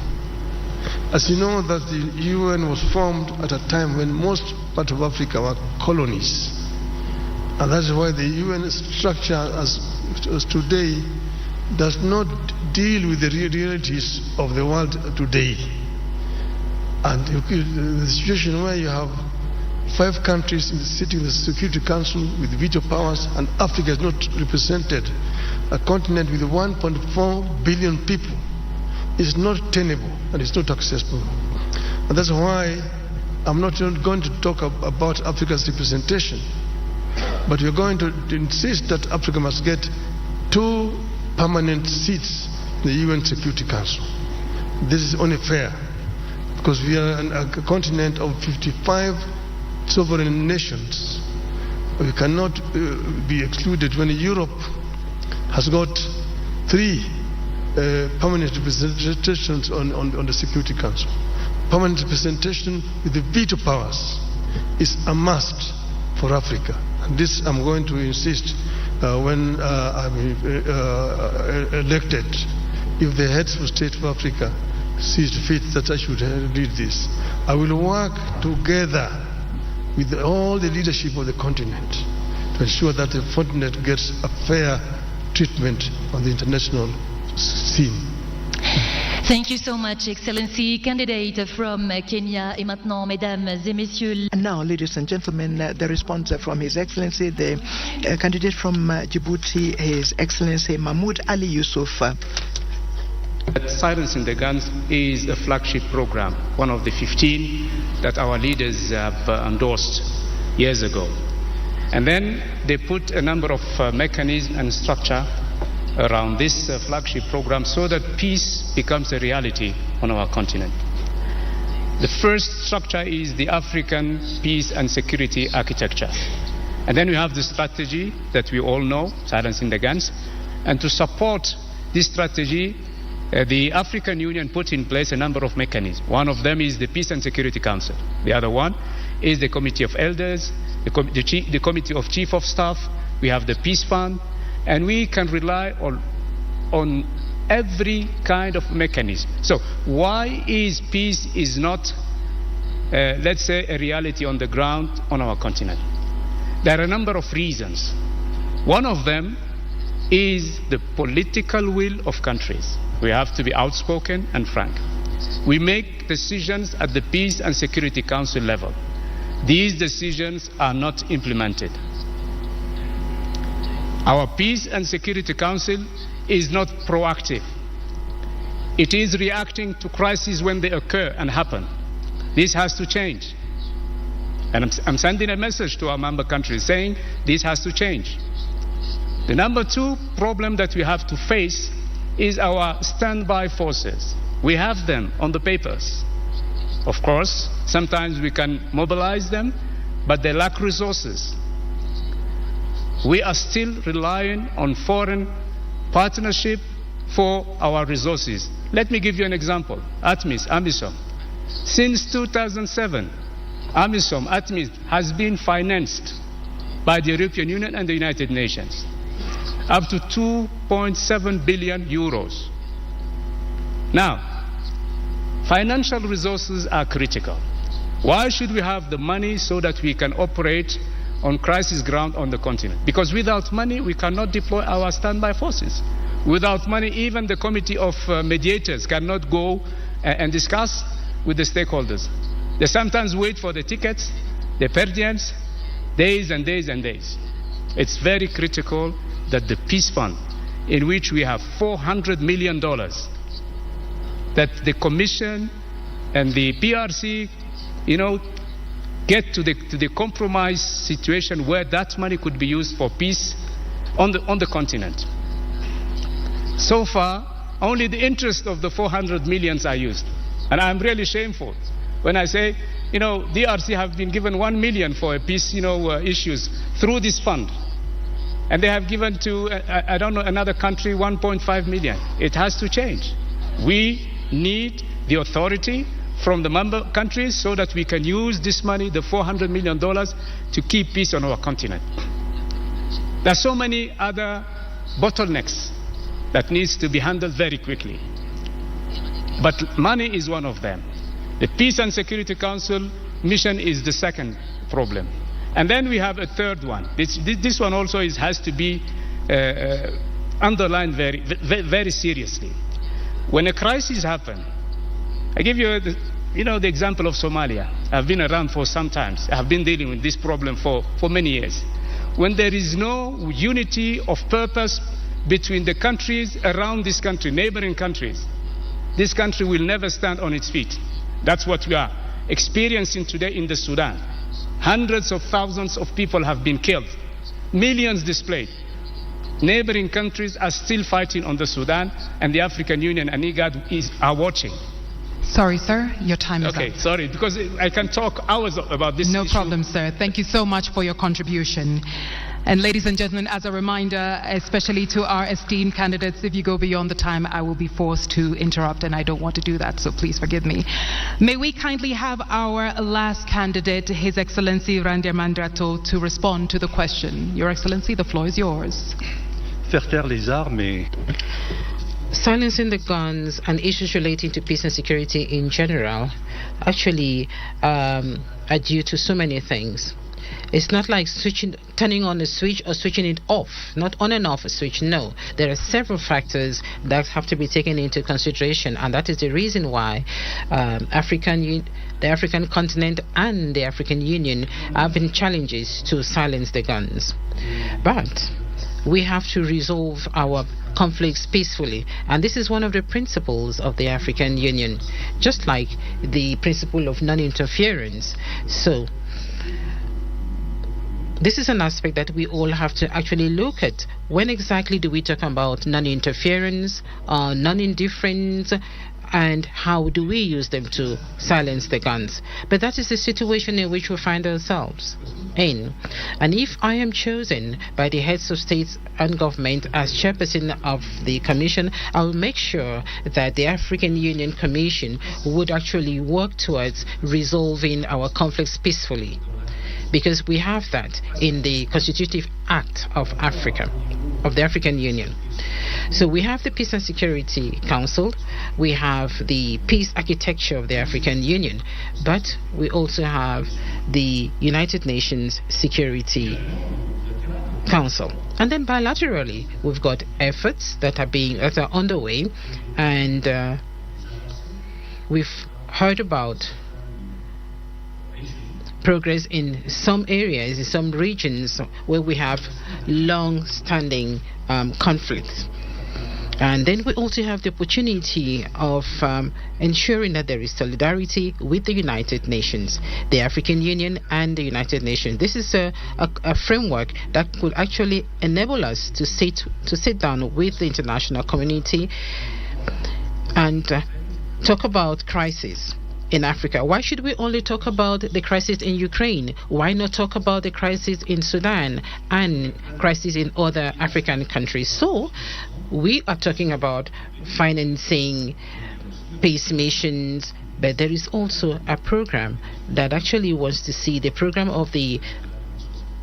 Speaker 5: As you know, that the UN was formed at a time when most parts of Africa were colonies. And that's why the UN structure as today does not deal with the realities of the world today. And the situation where you have 5 countries sitting in the Security Council with veto powers, and Africa is not represented, a continent with 1.4 billion people, is not tenable and it's not accessible. And that's why I'm not going to talk about Africa's representation, but we're going to insist that Africa must get 2 permanent seats in the UN Security Council. This is only fair, because we are a continent of 55 sovereign nations. We cannot be excluded when Europe has got 3 permanent representations on the Security Council. Permanent representation with the veto powers is a must for Africa. And this I'm going to insist when I'm elected, if the heads of state of Africa sees fit that I should lead this. I will work together with all the leadership of the continent to ensure that the continent gets a fair treatment on the international scene.
Speaker 3: Thank you so much, Excellency. Candidate from Kenya. Et maintenant, mesdames et messieurs.
Speaker 7: And now, ladies and gentlemen, the response from His Excellency, the candidate from Djibouti, His Excellency Mahmoud Ali Yusuf.
Speaker 13: Silencing the guns is a flagship program, one of the 15 that our leaders have endorsed years ago. And then they put a number of mechanisms and structure around this flagship program so that peace becomes a reality on our continent. The first structure is the African peace and security architecture. And then we have the strategy that we all know, silencing the guns. And to support this strategy, the African Union put in place a number of mechanisms. One of them is the Peace and Security Council. The other one is the Committee of Elders, the Committee of Chief of Staff. We have the Peace Fund. And we can rely on every kind of mechanism. So why is peace is not, let's say, a reality on the ground on our continent? There are a number of reasons. One of them is the political will of countries. We have to be outspoken and frank. We make decisions at the Peace and Security Council level. These decisions are not implemented. Our Peace and Security Council is not proactive. It is reacting to crises when they occur and happen. This has to change. And I'm sending a message to our member countries saying this has to change. The number two problem that we have to face is our standby forces. We have them on the papers. Of course, sometimes we can mobilize them, but they lack resources. We are still relying on foreign partnership for our resources. Let me give you an example. ATMIS. Since 2007, ATMIS has been financed by the European Union and the United Nations up to 2.7 billion euros. Now, financial resources are critical. Why should we have the money so that we can operate on crisis ground on the continent? Because without money, we cannot deploy our standby forces. Without money, even the committee of mediators cannot go and discuss with the stakeholders. They sometimes wait for the tickets, the per diems, days and days and days. It's very critical that the Peace Fund, in which we have $400 million, that the Commission and the PRC, get to the compromise situation where that money could be used for peace on the continent. So far, only the interest of the 400 millions are used. And I'm really shameful when I say, DRC have been given 1 million for peace, issues through this fund. And they have given to, another country 1.5 million. It has to change. We need the authority from the member countries so that we can use this money, the $400 million, to keep peace on our continent. There are so many other bottlenecks that needs to be handled very quickly. But money is one of them. The Peace and Security Council mission is the second problem. And then we have a third one. This one also has to be underlined very, very seriously. When a crisis happens, I give you the example of Somalia. I've been around for some time. I've been dealing with this problem for many years. When there is no unity of purpose between the countries around this country, neighboring countries, this country will never stand on its feet. That's what we are experiencing today in the Sudan. Hundreds of thousands of people have been killed, millions displaced. Neighboring countries are still fighting on the Sudan, and the African Union and IGAD are watching.
Speaker 2: Sorry, sir, your time is up.
Speaker 13: Okay, sorry, because I can talk hours about this
Speaker 2: No
Speaker 13: issue.
Speaker 2: problem, sir. Thank you so much for your contribution. And ladies and gentlemen, as a reminder, especially to our esteemed candidates, if you go beyond the time, I will be forced to interrupt, and I don't want to do that, so please forgive me. May we kindly have our last candidate, His Excellency Randir Mandrato, to respond to the question. Your Excellency, the floor is yours.
Speaker 6: Faire taire les armes.
Speaker 1: Silencing the guns and issues relating to peace and security in general actually are due to so many things. It's not like turning on a switch or switching it off, not on and off a switch. No, there are several factors that have to be taken into consideration, and that is the reason why the African continent and the African Union have been challenges to silence the guns. But we have to resolve our conflicts peacefully, and this is one of the principles of the African Union, just like the principle of non-interference. So this is an aspect that we all have to actually look at. When exactly do we talk about non-interference or non-indifference? and how do we use them to silence the guns? But that is the situation in which we find ourselves in. And if I am chosen by the heads of states and government as chairperson of the commission, I will make sure that the African Union Commission would actually work towards resolving our conflicts peacefully, because we have that in the Constitutive Act of Africa, of the African Union. So we have the Peace and Security Council, we have the peace architecture of the African Union, but we also have the United Nations Security Council. And then bilaterally, we've got efforts that are underway, and we've heard about progress in some areas, in some regions where we have long-standing conflicts. And then we also have the opportunity of ensuring that there is solidarity with the United Nations, the African Union and the United Nations. This is a framework that could actually enable us to sit down with the international community and talk about crisis in Africa. Why should we only talk about the crisis in Ukraine? Why not talk about the crisis in Sudan and crisis in other African countries? So we are talking about financing peace missions, but there is also a program that actually wants to see the program of the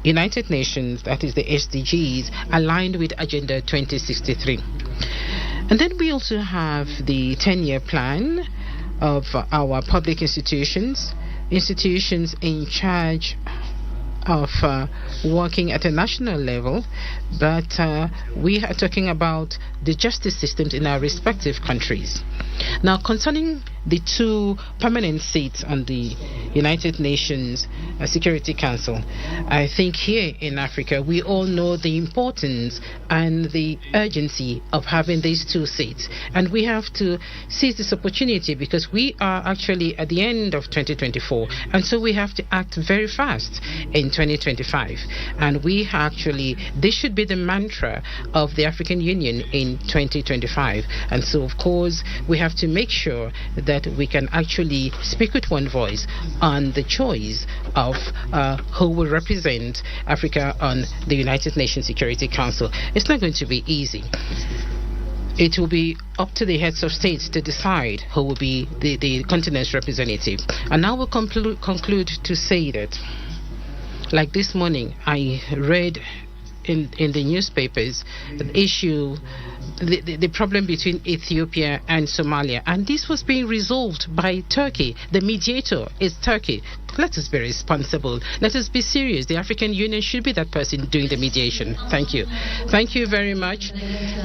Speaker 1: United Nations, that is the SDGs, aligned with Agenda 2063. And then we also have the 10-year plan of our public institutions in charge of working at a national level, but we are talking about the justice systems in our respective countries. Now, concerning the 2 permanent seats on the United Nations Security Council, I think here in Africa we all know the importance and the urgency of having these 2 seats, and we have to seize this opportunity because we are actually at the end of 2024, and so we have to act very fast in 2025, and this should be the mantra of the African Union in 2025. And so of course we have to make sure that we can actually speak with one voice on the choice of who will represent Africa on the United Nations Security Council. It's not going to be easy. It will be up to the heads of states to decide who will be the continent's representative. And now we'll conclude to say that, like this morning, I read in the newspapers the problem between Ethiopia and Somalia, and this was being resolved by Turkey. The mediator is Turkey. Let us be responsible. Let us be serious. The African Union should be that person doing the mediation. Thank you. Thank you very much.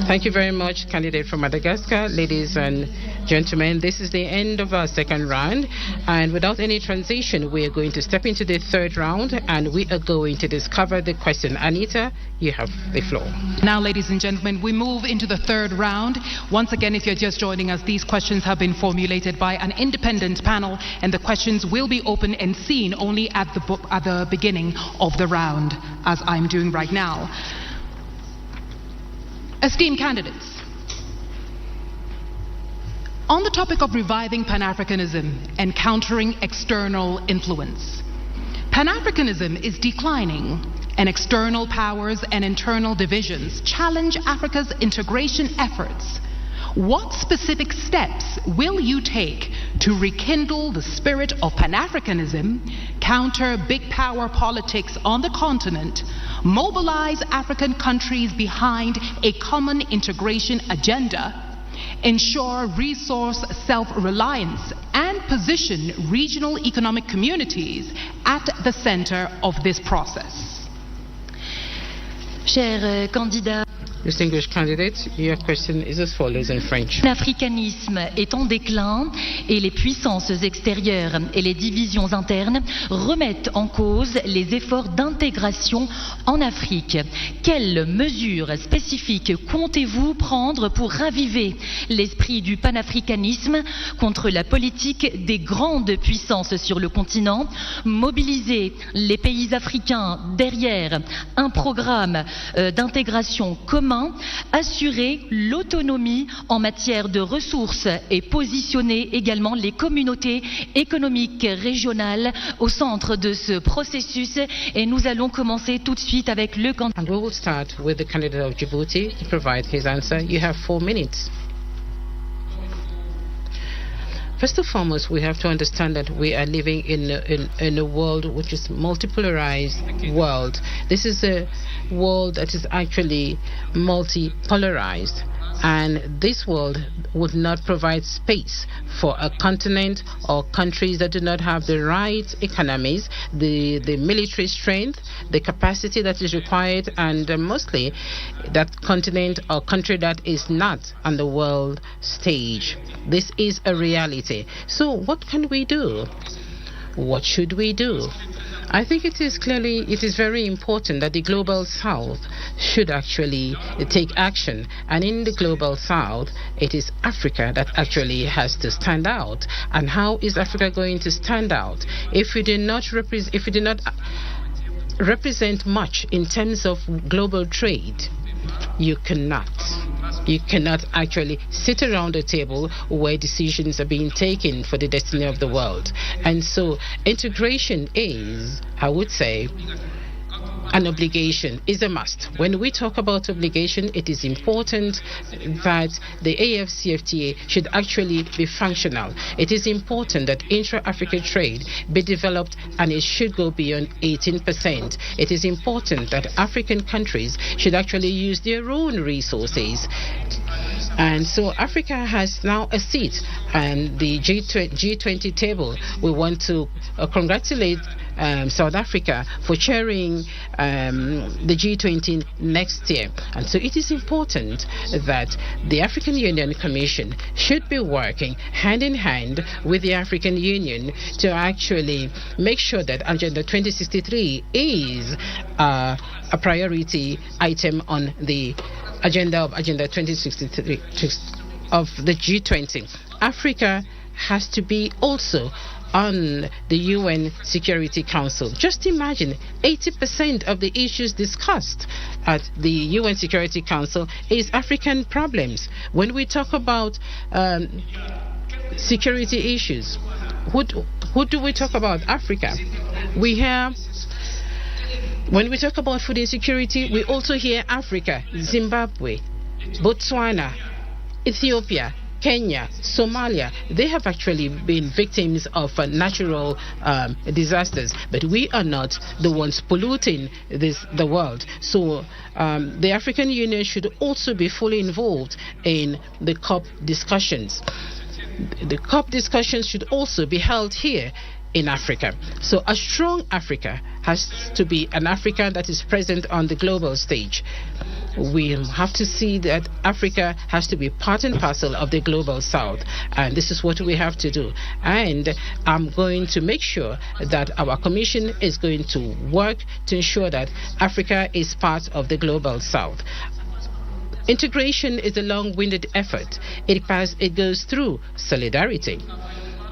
Speaker 1: Thank you very much, candidate from Madagascar. Ladies and gentlemen, this is the end of our second round, and without any transition, we are going to step into the third round, and we are going to discover the question. Anita, you have the floor.
Speaker 2: Now, ladies and gentlemen, we move into the third round. Once again, if you're just joining us, these questions have been formulated by an independent panel, and the questions will be open and seen only at the beginning of the round, as I'm doing right now. Esteemed candidates, on the topic of reviving Pan-Africanism and countering external influence, Pan-Africanism is declining, and external powers and internal divisions challenge Africa's integration efforts. What specific steps will you take to rekindle the spirit of Pan-Africanism, counter big power politics on the continent, mobilize African countries behind a common integration agenda, ensure resource self-reliance, and position regional economic communities at the center of this process?
Speaker 3: Chers candidats,
Speaker 1: Distinguished candidates, your question is as follows in French.
Speaker 3: L'africanisme est en déclin et les puissances extérieures et les divisions internes remettent en cause les efforts d'intégration en Afrique. Quelles mesures spécifiques comptez-vous prendre pour raviver l'esprit du panafricanisme contre la politique des grandes puissances sur le continent, mobiliser les pays africains derrière un programme d'intégration commun commun, assurer l'autonomie en matière de ressources et positionner également les communautés économiques régionales au centre de ce processus. Et nous allons commencer tout de suite avec le candidat.
Speaker 1: And we will start with the candidate of Djibouti to provide his answer. You have 4 minutes. First and foremost, we have to understand that we are living in a world which is multipolarized world. This is a world that is actually multipolarized. And this world would not provide space for a continent or countries that do not have the right economies, the military strength, the capacity that is required, and mostly that continent or country that is not on the world stage. This is a reality. So what can we do? What should we do? I think it is very important that the Global South should actually take action. And in the Global South, it is Africa that actually has to stand out. And how is Africa going to stand out? If we do not represent much in terms of global trade, you cannot actually sit around a table where decisions are being taken for the destiny of the world. And so integration is, I would say, an obligation, is a must. When we talk about obligation, it is important that the AFCFTA should actually be functional. It is important that intra-African trade be developed, and it should go beyond 18%. It is important that African countries should actually use their own resources. And so Africa has now a seat on the G20 table. We want to congratulate South Africa for chairing the G20 next year. And so it is important that the African Union Commission should be working hand in hand with the African Union to actually make sure that Agenda 2063 is a priority item on the agenda of Agenda 2063 of the G20. Africa has to be also on the UN Security Council. Just imagine, 80% of the issues discussed at the UN Security Council is African problems. When we talk about security issues, who do we talk about? Africa. When we talk about food insecurity, we also hear Africa, Zimbabwe, Botswana, Ethiopia, Kenya, Somalia. They have actually been victims of natural disasters, but we are not the ones polluting the world. So the African Union should also be fully involved in the COP discussions. The COP discussions should also be held here in Africa. So a strong Africa has to be an Africa that is present on the global stage. We have to see that Africa has to be part and parcel of the global south, and this is what we have to do. And I'm going to make sure that our commission is going to work to ensure that Africa is part of the global south. Integration is a long-winded effort. It goes through solidarity.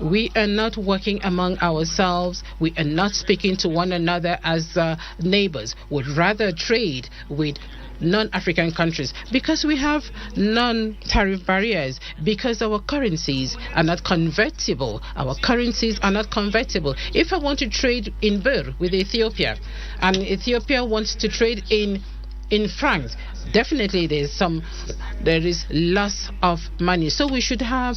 Speaker 1: We are not working among ourselves. We are not speaking to one another as neighbors. We'd rather trade with non-African countries because we have non-tariff barriers, because our currencies are not convertible. Our currencies are not convertible. If I want to trade in birr with Ethiopia, and Ethiopia wants to trade in France, definitely there is loss of money. So we should have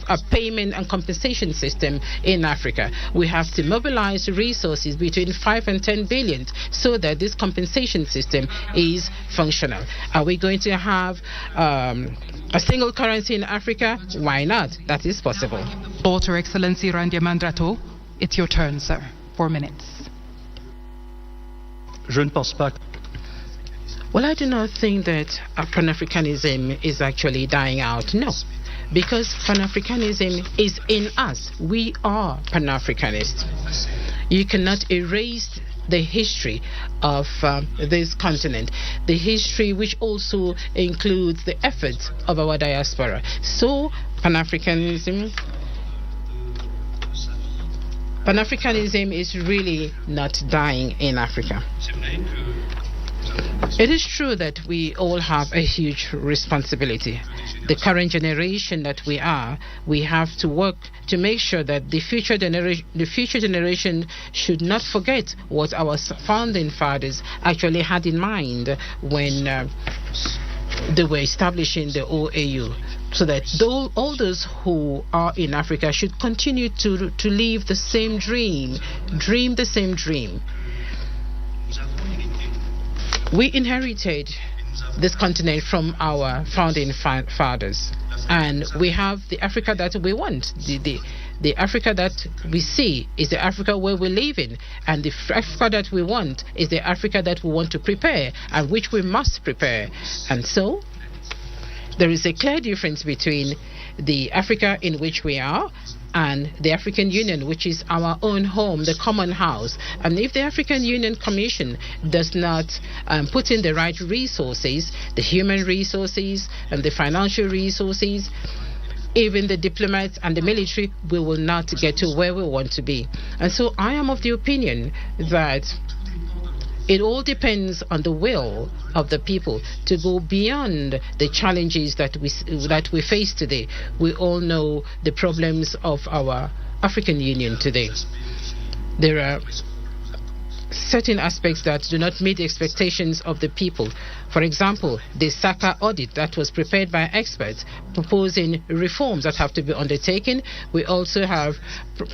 Speaker 1: a payment and compensation system in Africa. We have to mobilize resources between 5 and 10 billion so that this compensation system is functional. Are we going to have a single currency in Africa? Why not? That is possible.
Speaker 2: Daughter Excellency Randia Mandrato, it's your turn, sir. 4 minutes.
Speaker 6: Je ne pense pas.
Speaker 1: Well, I do not think that Pan-Africanism is actually dying out. No, because Pan-Africanism is in us. We are Pan-Africanists. You cannot erase the history of this continent, the history which also includes the efforts of our diaspora. So Pan-Africanism is really not dying in Africa. It is true that we all have a huge responsibility. The current generation that we have to work to make sure that the future generation should not forget what our founding fathers actually had in mind when they were establishing the OAU, so that all those who are in Africa should continue to live the same dream the same dream. We inherited this continent from our founding fathers, and we have the Africa that we want. The Africa that we see is the Africa where we live in, and the Africa that we want is the Africa that we want to prepare, and which we must prepare. And so there is a clear difference between the Africa in which we are and the African Union, which is our own home, the common house. And if the African Union Commission does not put in the right resources, the human resources and the financial resources, even the diplomats and the military, we will not get to where we want to be. And so I am of the opinion that it all depends on the will of the people to go beyond the challenges that we face today. We all know the problems of our African Union today. There are certain aspects that do not meet the expectations of the people. For example, the SACA audit that was prepared by experts proposing reforms that have to be undertaken. We also have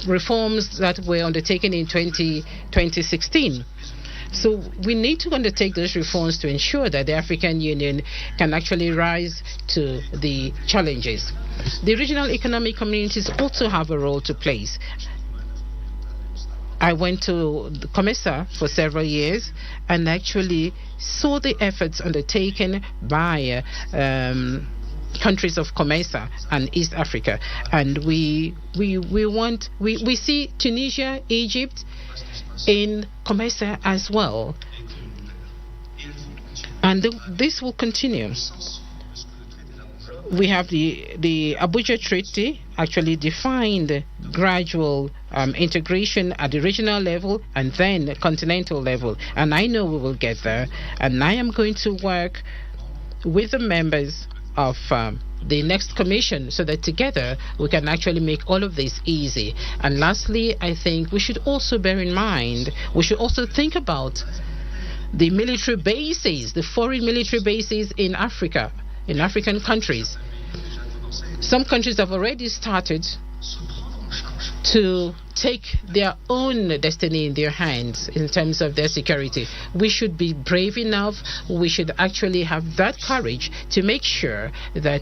Speaker 1: reforms that were undertaken in 2016. So we need to undertake those reforms to ensure that the African Union can actually rise to the challenges. The regional economic communities also have a role to play. I went to COMESA for several years and actually saw the efforts undertaken by countries of COMESA and East Africa. And we see Tunisia, Egypt in COMESA as well, and this will continue. We have the Abuja Treaty actually defined gradual integration at the regional level and then continental level, and I know we will get there, and I am going to work with the members of the next commission so that together we can actually make all of this easy. And lastly, I think we should also bear in mind, we should also think about the military bases, the foreign military bases in Africa, in African countries. Some countries have already started to take their own destiny in their hands in terms of their security. We should be brave enough, we should actually have that courage to make sure that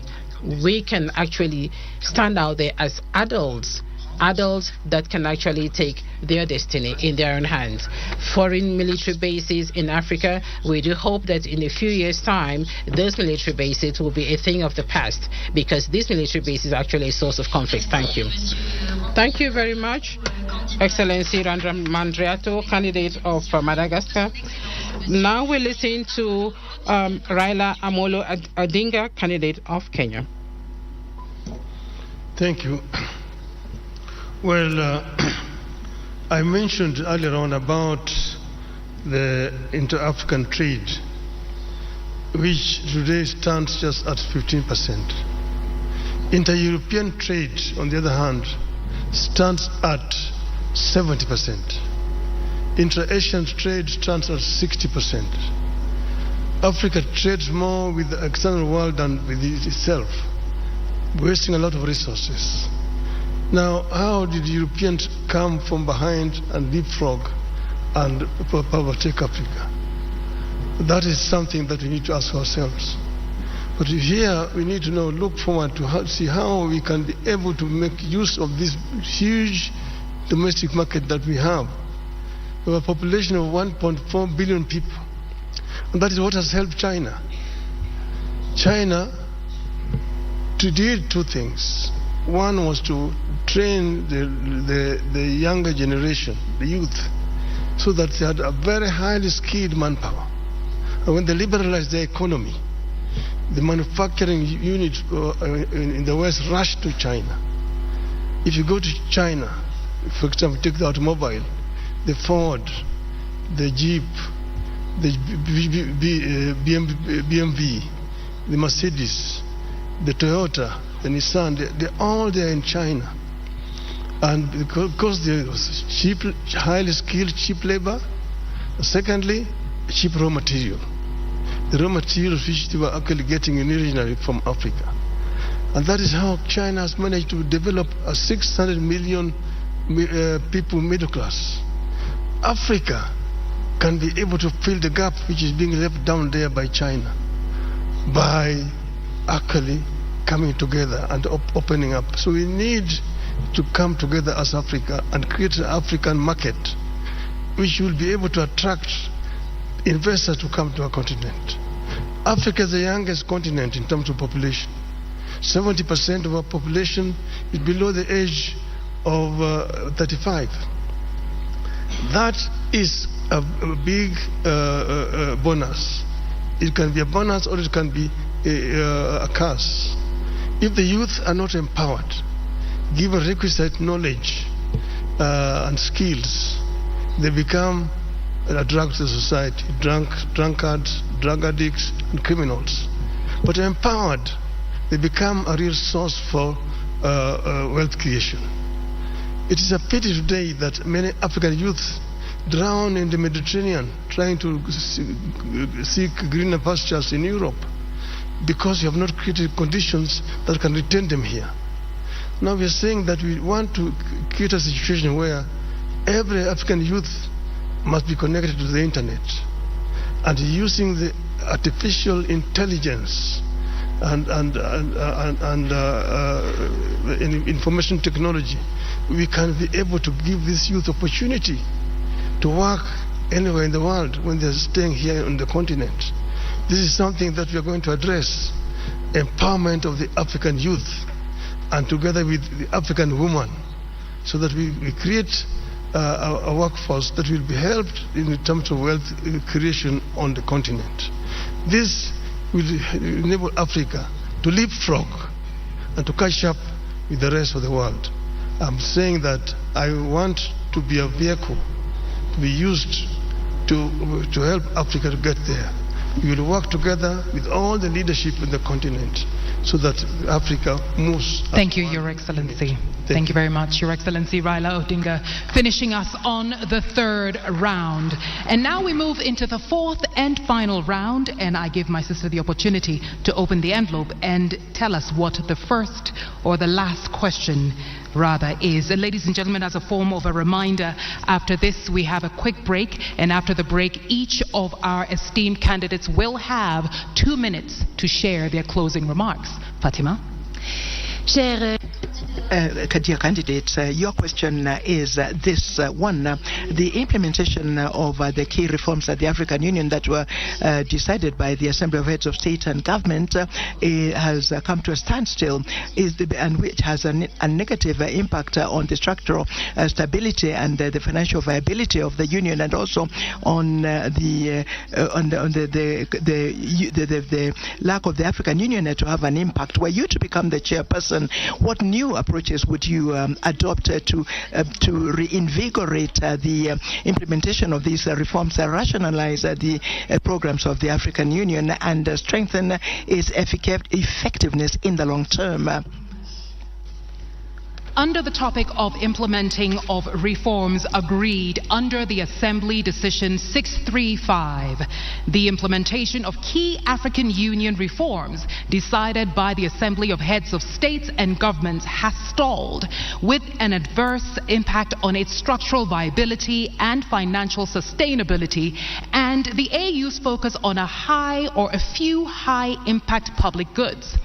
Speaker 1: we can actually stand out there as adults that can actually take their destiny in their own hands. Foreign military bases in Africa, we do hope that in a few years' time, those military bases will be a thing of the past, because these military bases are actually a source of conflict. Thank you. Thank you very much, Excellency Randra Mandriato, candidate of Madagascar. Now we listen to Raila Amolo Odinga, candidate of Kenya.
Speaker 5: Thank you. Well, I mentioned earlier on about the inter-African trade, which today stands just at 15%. Inter-European trade, on the other hand, stands at 70%. Inter-Asian trade stands at 60%. Africa trades more with the external world than with itself, wasting a lot of resources. Now, how did Europeans come from behind and leapfrog and overtake Africa? That is something that we need to ask ourselves. But here we need to now look forward to see how we can be able to make use of this huge domestic market that we have. We have a population of 1.4 billion people. And that is what has helped China. China did two things. One was to train the younger generation, the youth, so that they had a very highly skilled manpower. And when they liberalized their economy, the manufacturing units in the West rushed to China. If you go to China, for example, take the automobile, the Ford, the Jeep, the BMW, the Mercedes, the Toyota, the Nissan, they're all there in China. And because there's cheap, highly skilled, cheap labor. Secondly, cheap raw material. The raw materials which they were actually getting originally from Africa. And that is how China has managed to develop a 600 million people middle class. Africa can be able to fill the gap which is being left down there by China by actually coming together and opening up. So we need to come together as Africa and create an African market which will be able to attract investors to come to our continent. Africa is the youngest continent in terms of population. 70% of our population is below the age of 35. That is a big bonus. It can be a bonus or it can be a curse. If the youth are not empowered, given requisite knowledge and skills, they become a drug to society, drunkards, drug addicts, and criminals. But empowered, they become a real source for wealth creation. It is a pity today that many African youths drown in the Mediterranean trying to seek greener pastures in Europe because you have not created conditions that can retain them here. Now we are saying that we want to create a situation where every African youth must be connected to the internet, and using the artificial intelligence and information technology, we can be able to give this youth opportunity to work anywhere in the world when they're staying here on the continent. This is something that we are going to address, empowerment of the African youth, and together with the African woman, so that we create a workforce that will be helped in terms of wealth creation on the continent. This will enable Africa to leapfrog and to catch up with the rest of the world. I'm saying that I want to be a vehicle to be used to help Africa to get there. We will work together with all the leadership in the continent so that Africa moves.
Speaker 2: Thank you, Your Excellency. Thank you very much, Your Excellency Raila Odinga, finishing us on the third round. And now we move into the fourth and final round, and I give my sister the opportunity to open the envelope and tell us what the first or the last question rather is. And ladies and gentlemen, as a form of a reminder, after this we have a quick break, and after the break each of our esteemed candidates will have 2 minutes to share their closing remarks. Fatima?
Speaker 7: Dear candidates, your question is this one. The implementation of the key reforms at the African Union that were decided by the Assembly of Heads of State and Government has come to a standstill, and which has a negative impact on the structural stability and the financial viability of the Union, and also on the lack of the African Union to have an impact. Were you to become the chairperson, what new approaches would you adopt to reinvigorate the implementation of these reforms, rationalize the programs of the African Union, and strengthen its effectiveness in the long term?
Speaker 2: Under the topic of implementing of reforms agreed under the Assembly Decision 635, the implementation of key African Union reforms decided by the Assembly of Heads of States and Governments has stalled, with an adverse impact on its structural viability and financial sustainability, and the AU's focus on a high or a few high-impact public goods.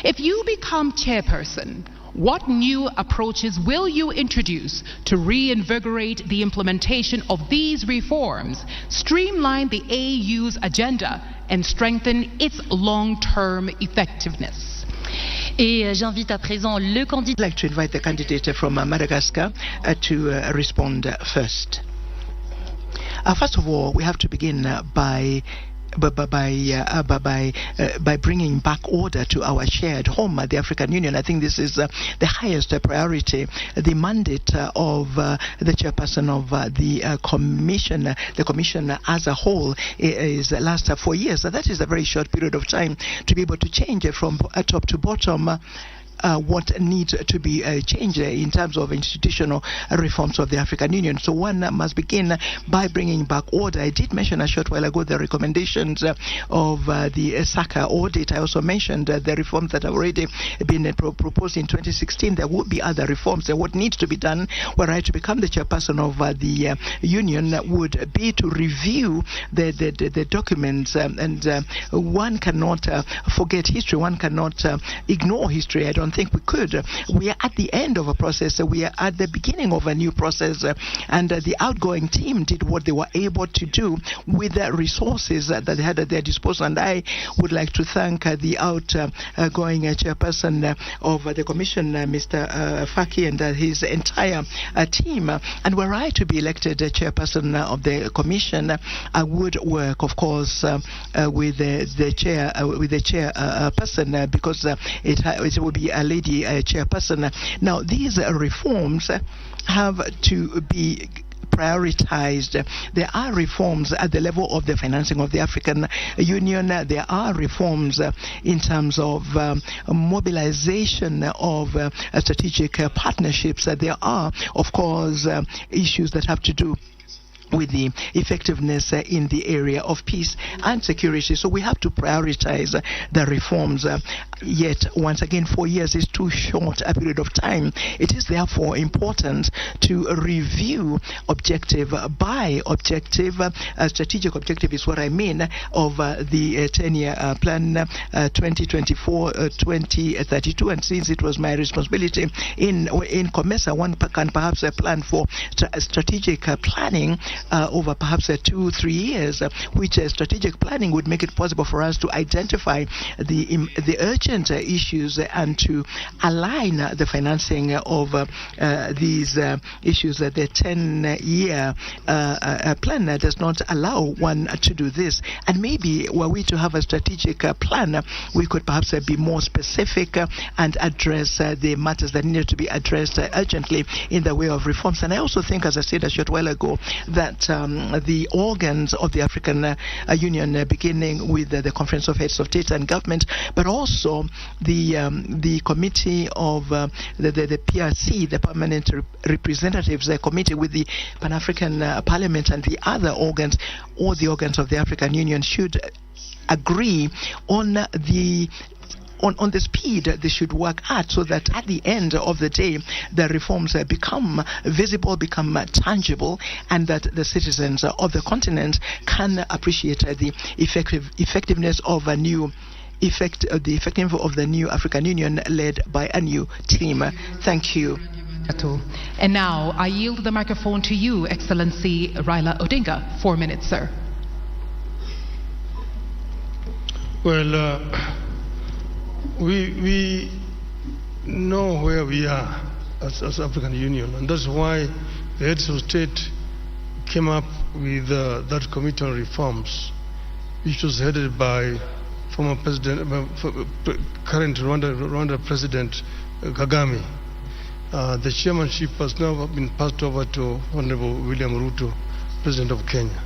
Speaker 2: If you become chairperson, what new approaches will you introduce to reinvigorate the implementation of these reforms, streamline the AU's agenda, and strengthen its long-term effectiveness?
Speaker 3: Et j'invite à présent le candidat.
Speaker 7: I'd like to invite the candidate from Madagascar to respond first. First of all, we have to begin by bringing back order to our shared home, the African Union. I think this is the highest priority. The mandate of the chairperson of the commission as a whole is last 4 years. So that is a very short period of time to be able to change it from top to bottom. What needs to be changed in terms of institutional reforms of the African Union. So one must begin by bringing back order. I did mention a short while ago the recommendations of the SACA audit. I also mentioned the reforms that have already been proposed in 2016. There would be other reforms. And what needs to be done, were I to become the chairperson of the union, would be to review the documents. And one cannot forget history. One cannot ignore history. I don't think we could. We are at the end of a process. We are at the beginning of a new process, and the outgoing team did what they were able to do with the resources that they had at their disposal. And I would like to thank the outgoing chairperson of the commission, Mr. Faki, and his entire team. And were I to be elected chairperson of the commission, I would work, of course, with the chairperson, because it will be a lady chairperson. Now, these reforms have to be prioritized. There are reforms at the level of the financing of the African Union. There are reforms in terms of mobilization of strategic partnerships. There are, of course, issues that have to do with the effectiveness in the area of peace and security. So we have to prioritize the reforms. Yet, once again, 4 years is too short a period of time. It is therefore important to review objective by objective. Strategic objective is what I mean of the 10-year plan 2024-2032. And since it was my responsibility in COMESA, one can perhaps plan for strategic planning over perhaps 2-3 years, which strategic planning would make it possible for us to identify the urgent issues and to align the financing of these issues. The 10-year plan does not allow one to do this. And maybe were we to have a strategic plan, we could perhaps be more specific and address the matters that need to be addressed urgently in the way of reforms. And I also think, as I said a short while ago, that the organs of the African Union, beginning with the Conference of Heads of State and Government, but also the committee of the PRC, the Permanent Representatives Committee, with the Pan-African Parliament and the other organs, all the organs of the African Union, should agree on the speed they should work at, so that at the end of the day the reforms become visible, become tangible, and that the citizens of the continent can appreciate the effectiveness of a new of the new African Union led by a new team. Thank you.
Speaker 2: And now I yield the microphone to you, Excellency Raila Odinga. 4 minutes, sir.
Speaker 5: Well, we know where we are as African Union, and that's why the heads of state came up with that committee on reforms, which was headed by former president, current Rwanda President Kagame. The chairmanship has now been passed over to Honorable William Ruto, President of Kenya.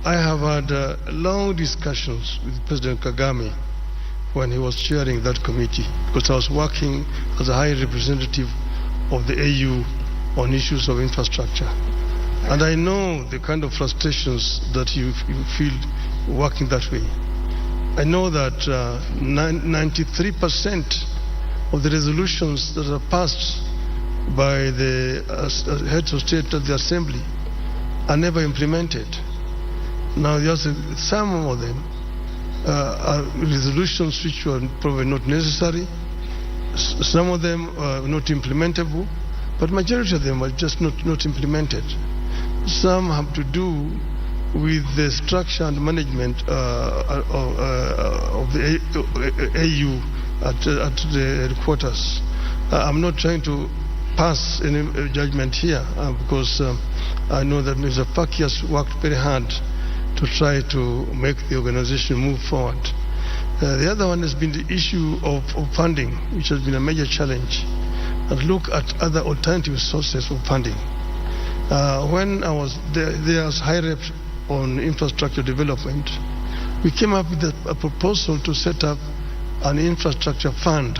Speaker 5: I have had long discussions with President Kagame when he was chairing that committee, because I was working as a high representative of the AU on issues of infrastructure. And I know the kind of frustrations that you feel working that way. I know that 93% of the resolutions that are passed by the heads of state at the assembly are never implemented. Now, there's some of them are resolutions which were probably not necessary. Some of them are not implementable, but majority of them are just not implemented. Some have to do with the structure and management of the AU at the headquarters. I'm not trying to pass any judgment here because I know that Mr. Faki has worked very hard to try to make the organization move forward. The other one has been the issue of funding, which has been a major challenge, and look at other alternative sources of funding. When I was there as high rep on infrastructure development, we came up with a proposal to set up an infrastructure fund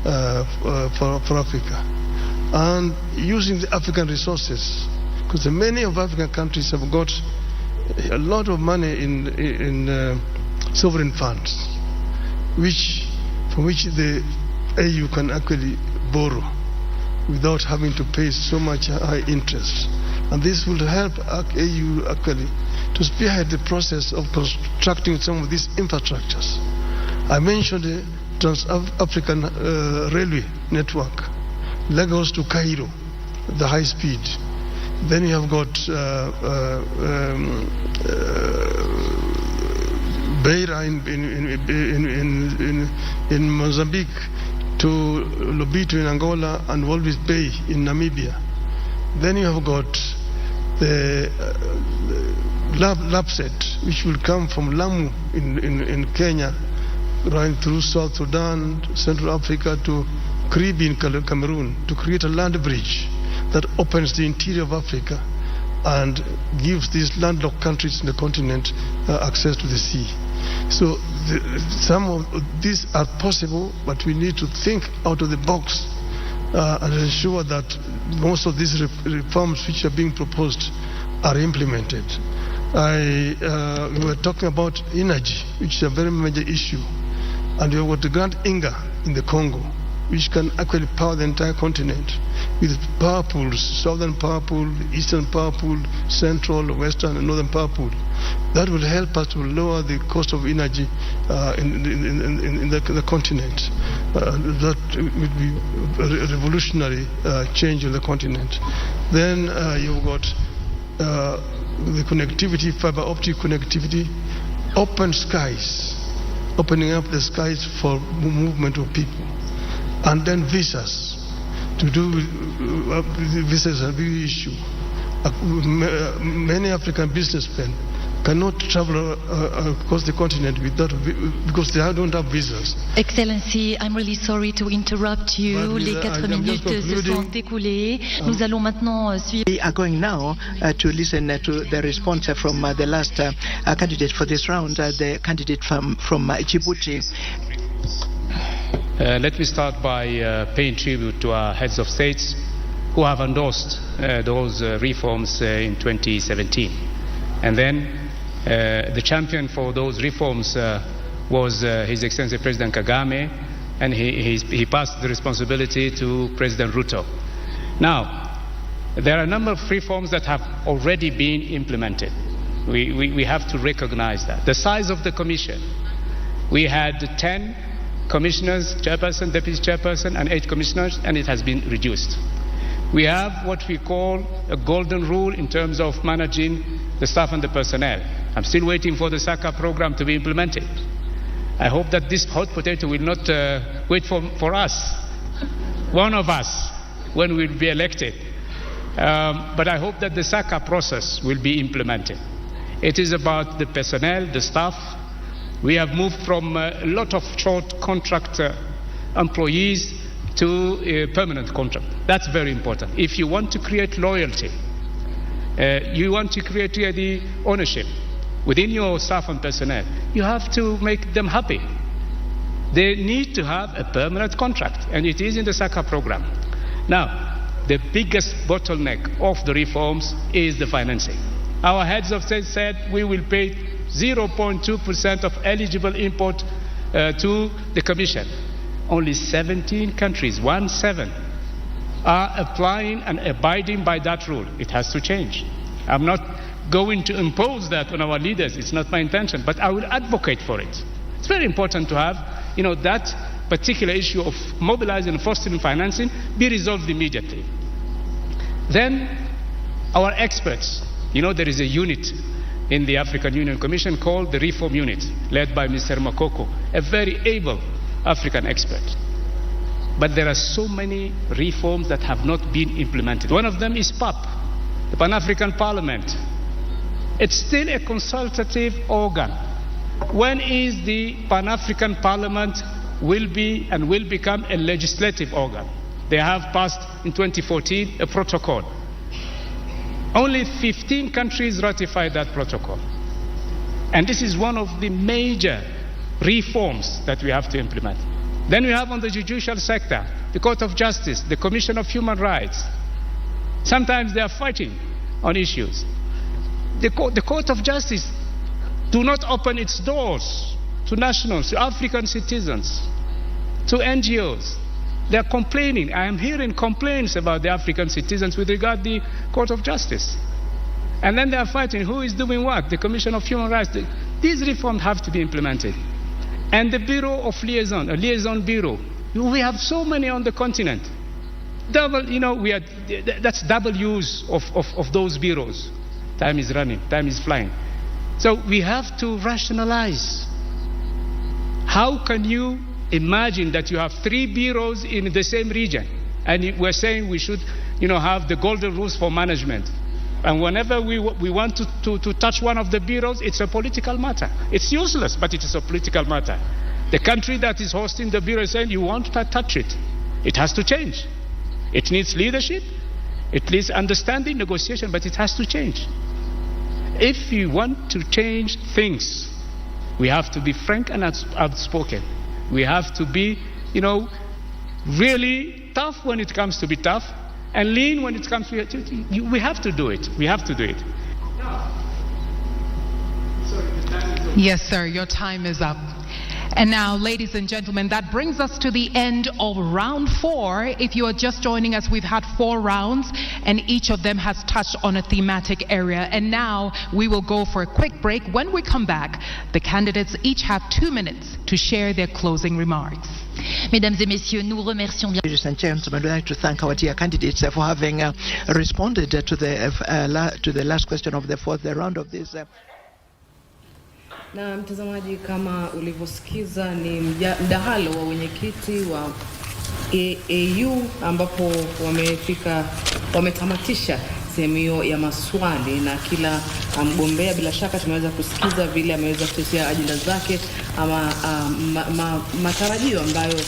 Speaker 5: for Africa, and using the African resources, because many of African countries have got a lot of money in sovereign funds, from which the AU can actually borrow without having to pay so much high interest. And this will help AU actually to spearhead the process of constructing some of these infrastructures. I mentioned the Trans-African Railway Network, Lagos to Cairo, the high speed. Then you have got Beira in Mozambique to Lobito in Angola and Walvis Bay in Namibia. Then you have got the LAPSET, which will come from Lamu in Kenya, running through South Sudan, Central Africa to Karibi in Cameroon, to create a land bridge that opens the interior of Africa and gives these landlocked countries in the continent access to the sea. So some of these are possible, but we need to think out of the box and ensure that most of these reforms which are being proposed are implemented. We were talking about energy, which is a very major issue, and we have got the Grand Inga in the Congo, which can actually power the entire continent with power pools, southern power pool, eastern power pool, central, western, and northern power pool. That will help us to lower the cost of energy in the continent. That would be a revolutionary change in the continent. Then you've got the connectivity, fiber optic connectivity, open skies, opening up the skies for movement of people. And then visas, to do visas are a big issue. Many African businessmen cannot travel across the continent because they don't have visas.
Speaker 3: Excellency, I'm really sorry to interrupt you. Les 4 minutes se sont écoulées. Nous allons maintenant suivre.
Speaker 7: We are going now to listen to the response from the last candidate for this round, the candidate from Djibouti.
Speaker 13: Let me start by paying tribute to our heads of states who have endorsed those reforms in 2017. And then the champion for those reforms was His Excellency President Kagame, and he passed the responsibility to President Ruto. Now, there are a number of reforms that have already been implemented. We have to recognize that. The size of the Commission, we had 10 commissioners, chairperson, deputy chairperson, and 8 commissioners, and it has been reduced. We have what we call a golden rule in terms of managing the staff and the personnel. I'm still waiting for the SACA program to be implemented. I hope that this hot potato will not wait for us, one of us, when we'll be elected. But I hope that the SACA process will be implemented. It is about the personnel, the staff. We have moved from a lot of short contract employees to a permanent contract. That's very important. If you want to create loyalty, you want to create the ownership within your staff and personnel, you have to make them happy. They need to have a permanent contract, and it is in the SACA program. Now, the biggest bottleneck of the reforms is the financing. Our heads of state said we will pay 0.2% of eligible import to the Commission. Only 17 countries, 17, are applying and abiding by that rule. It has to change. I'm not going to impose that on our leaders. It's not my intention, but I will advocate for it. It's very important to have, that particular issue of mobilizing and fostering financing be resolved immediately. Then, our experts, there is a unit in the African Union Commission called the Reform Unit, led by Mr. Makoko, a very able African expert. But there are so many reforms that have not been implemented. One of them is PAP, the Pan-African Parliament. It's still a consultative organ. When is the Pan-African Parliament will become a legislative organ? They have passed in 2014 a protocol. Only 15 countries ratified that protocol. And this is one of the major reforms that we have to implement. Then we have on the judicial sector, the Court of Justice, the Commission of Human Rights. Sometimes they are fighting on issues. The Court of Justice do not open its doors to nationals, to African citizens, to NGOs. They are complaining. I am hearing complaints about the African citizens with regard to the Court of Justice. And then they are fighting who is doing what, the Commission of Human Rights. These reforms have to be implemented. And the Bureau of Liaison, a liaison bureau, we have so many on the continent. That's double use of those bureaus. Time is running, time is flying. So we have to rationalize. How can you imagine that you have 3 bureaus in the same region? And we're saying we should, have the golden rules for management. And whenever we want to touch one of the bureaus, it's a political matter. It's useless, but it is a political matter. The country that is hosting the bureau is saying, you won't touch it. It has to change. It needs leadership. It needs understanding, negotiation, but it has to change. If you want to change things, we have to be frank and outspoken. We have to be, really tough when it comes to be tough, and lean when it comes to we have to do it. We have to do it.
Speaker 2: Yes, sir, your time is up. And now, ladies and gentlemen, that brings us to the end of round 4. If you are just joining us, we've had 4 rounds, and each of them has touched on a thematic area. And now we will go for a quick break. When we come back, the candidates each have 2 minutes to share their closing remarks.
Speaker 3: Mesdames et messieurs, nous remercions bien.
Speaker 7: Ladies and gentlemen, we'd like to thank our dear candidates for having responded to the last question of the 4th round of this.
Speaker 9: Na mtazamaji, kama ulivyosikiza ni mdahalo wa wenyekiti wa AU ambapo wametamatisha sehemu hiyo ya maswali, na kila mgombea bila shaka tumeweza kusikiza vile ameweza kutetea ajenda zake ama matarajio ambayo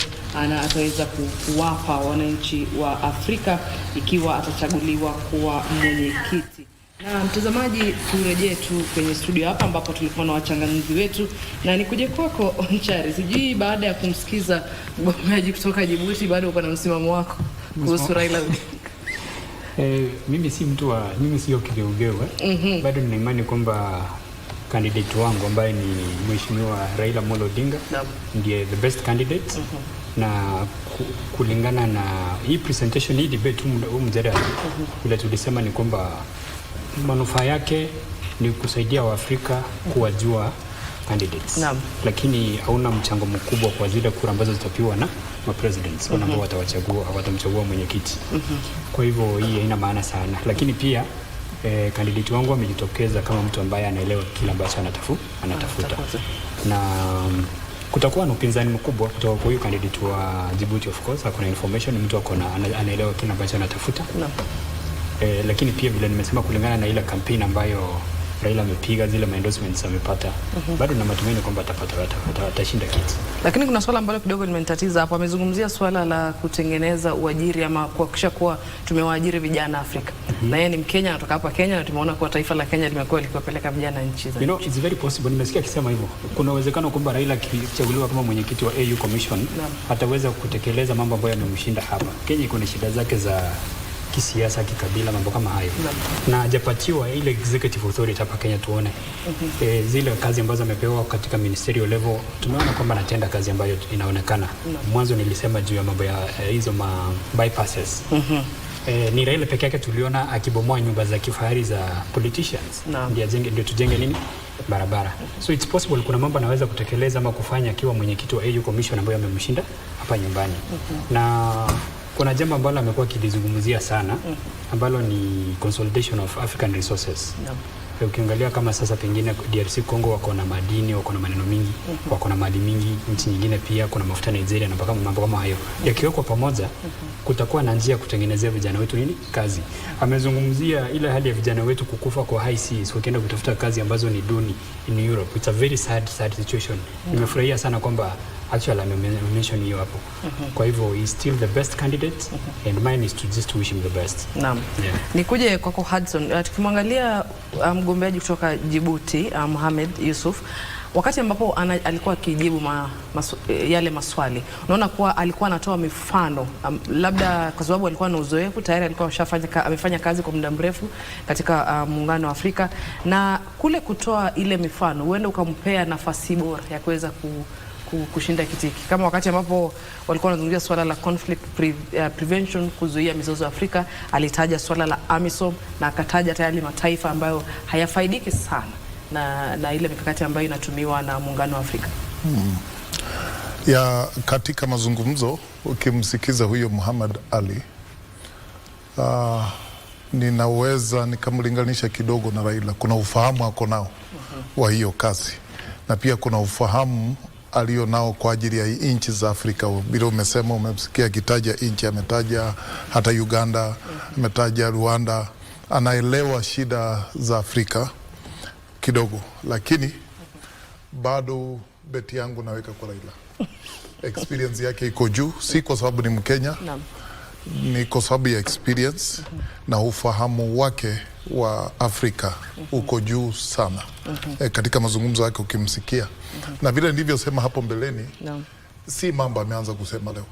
Speaker 9: ataweza kuwapa wananchi wa Afrika ikiwa atachaguliwa kuwa mwenyekiti. Na mtazamaji, turejee tu kwenye studio hapa ambapo tulikuwa na wachanganuzi wetu, na nikuje kwako Onchari. Sijui baada ya kumsikiza mgombeaji kutoka Djibouti bado uko na msimamo wako kuhusu Raila?
Speaker 10: Mimi sio kigeugeu. Bado nina imani kwamba candidate wangu ambaye ni Mheshimiwa Raila Amolo Odinga ndiye the best candidate. Na kulingana na hii presentation, hii debate, mjadala ule tulisema ni kwamba manufaa yake ni kusaidia Waafrika kuwajua candidates. Lakini hauna mchango mkubwa kwa zile kura ambazo zitapiwa na presidents ambao watamchagua mwenyekiti. Kwa hivyo hii haina maana sana, lakini pia candidate wangu amejitokeza kama mtu ambaye anaelewa kile ambacho anatafuta. Na kutakuwa na upinzani mkubwa kutoka kwa huyu candidate wa Djibouti. Of course hakuna information, mtu anaelewa kile ambacho anatafuta. Lakini pia vile nimesema, kulingana na ile campaign ambayo Raila amepiga, zile endorsements amepata, bado na matumaini kwamba atashinda kiti.
Speaker 9: Lakini kuna swala ambalo kidogo limenitatiza hapo. Amezungumzia swala la kutengeneza uajiri ama kuhakikisha kuwa tumewaajiri vijana Afrika. Na yeye ni Mkenya, anatoka hapa Kenya, na tumeona kwa taifa la Kenya limekuwa likiwapeleka vijana nchi za nje.
Speaker 10: It's very possible. Nimesikia akisema hivyo. Kuna uwezekano kwamba Raila akichaguliwa kama mwenyekiti wa AU Commission ataweza kutekeleza mambo ambayo yamemshinda hapa. Kenya iko na shida zake za kisiasa, kikabila, mambo kama hayo. Na hajapatiwa ile executive authority hapa Kenya tuone. Zile kazi ambazo amepewa katika ministerial level, tumeona kwamba anatenda kazi ambayo inaonekana. Mwanzo nilisema juu ya mambo ya hizo bypasses. Ni Raila peke yake tuliona akibomoa nyumba za kifahari za politicians. Ndio tujenge nini? Barabara. So it's possible kuna mambo anaweza kutekeleza ama kufanya akiwa mwenyekiti wa AU Commission ambayo amemshinda hapa nyumbani. Na kuna jambo ambalo amekuwa akilizungumzia sana ambalo ni consolidation of African resources. Ukiangalia kama sasa pengine DRC Congo wako na madini, wako na maneno mingi, wako na mali mingi, nchi nyingine pia kuna mafuta Nigeria na mambo kama hayo. Yakiwekwa pamoja kutakuwa na njia kutengenezea vijana wetu nini? Kazi. Amezungumzia ile hali ya vijana wetu kukufa kwa high seas wakienda kutafuta kazi ambazo ni duni in Europe. It's a very sad situation. Nimefurahia sana kwamba actually amention hiyo hapo. Kwa hivyo he is still the best candidate and mine is to just wish him the best.
Speaker 9: Naam. Yeah. Nikuje kwako Hudson, tukimwangalia mgombeaji kutoka Djibouti, Mohamed Yusuf, wakati ambapo alikuwa akijibu yale maswali, unaona kuwa alikuwa anatoa mifano, labda kwa sababu alikuwa na uzoefu tayari, alikuwa amefanya kazi kwa muda mrefu katika muungano wa Afrika, na kule kutoa ile mifano huenda ukampea nafasi bora ya kuweza kushinda kitiki. Kama wakati ambapo walikuwa wanazungumzia swala la conflict prevention, kuzuia mizozo Afrika, alitaja swala la AMISOM na akataja tayari mataifa ambayo hayafaidiki sana na ile mikakati ambayo inatumiwa na muungano wa Afrika.
Speaker 11: Ya katika mazungumzo ukimsikiza huyo Muhammad Ali, ninaweza nikamlinganisha kidogo na Raila. Kuna ufahamu ako nao wa hiyo kazi, na pia kuna ufahamu alio nao kwa ajili ya nchi za Afrika. Bila umesema, umesikia akitaja nchi, ametaja hata Uganda, ametaja Rwanda. Anaelewa shida za Afrika kidogo, lakini bado beti yangu naweka kwa Raila. Experience yake iko juu, si kwa sababu ni Mkenya, ni kwa sababu ya experience na ufahamu wake wa Afrika uko juu sana. Katika mazungumzo yake ukimsikia, na vile nilivyosema hapo mbeleni, si mambo ameanza kusema leo.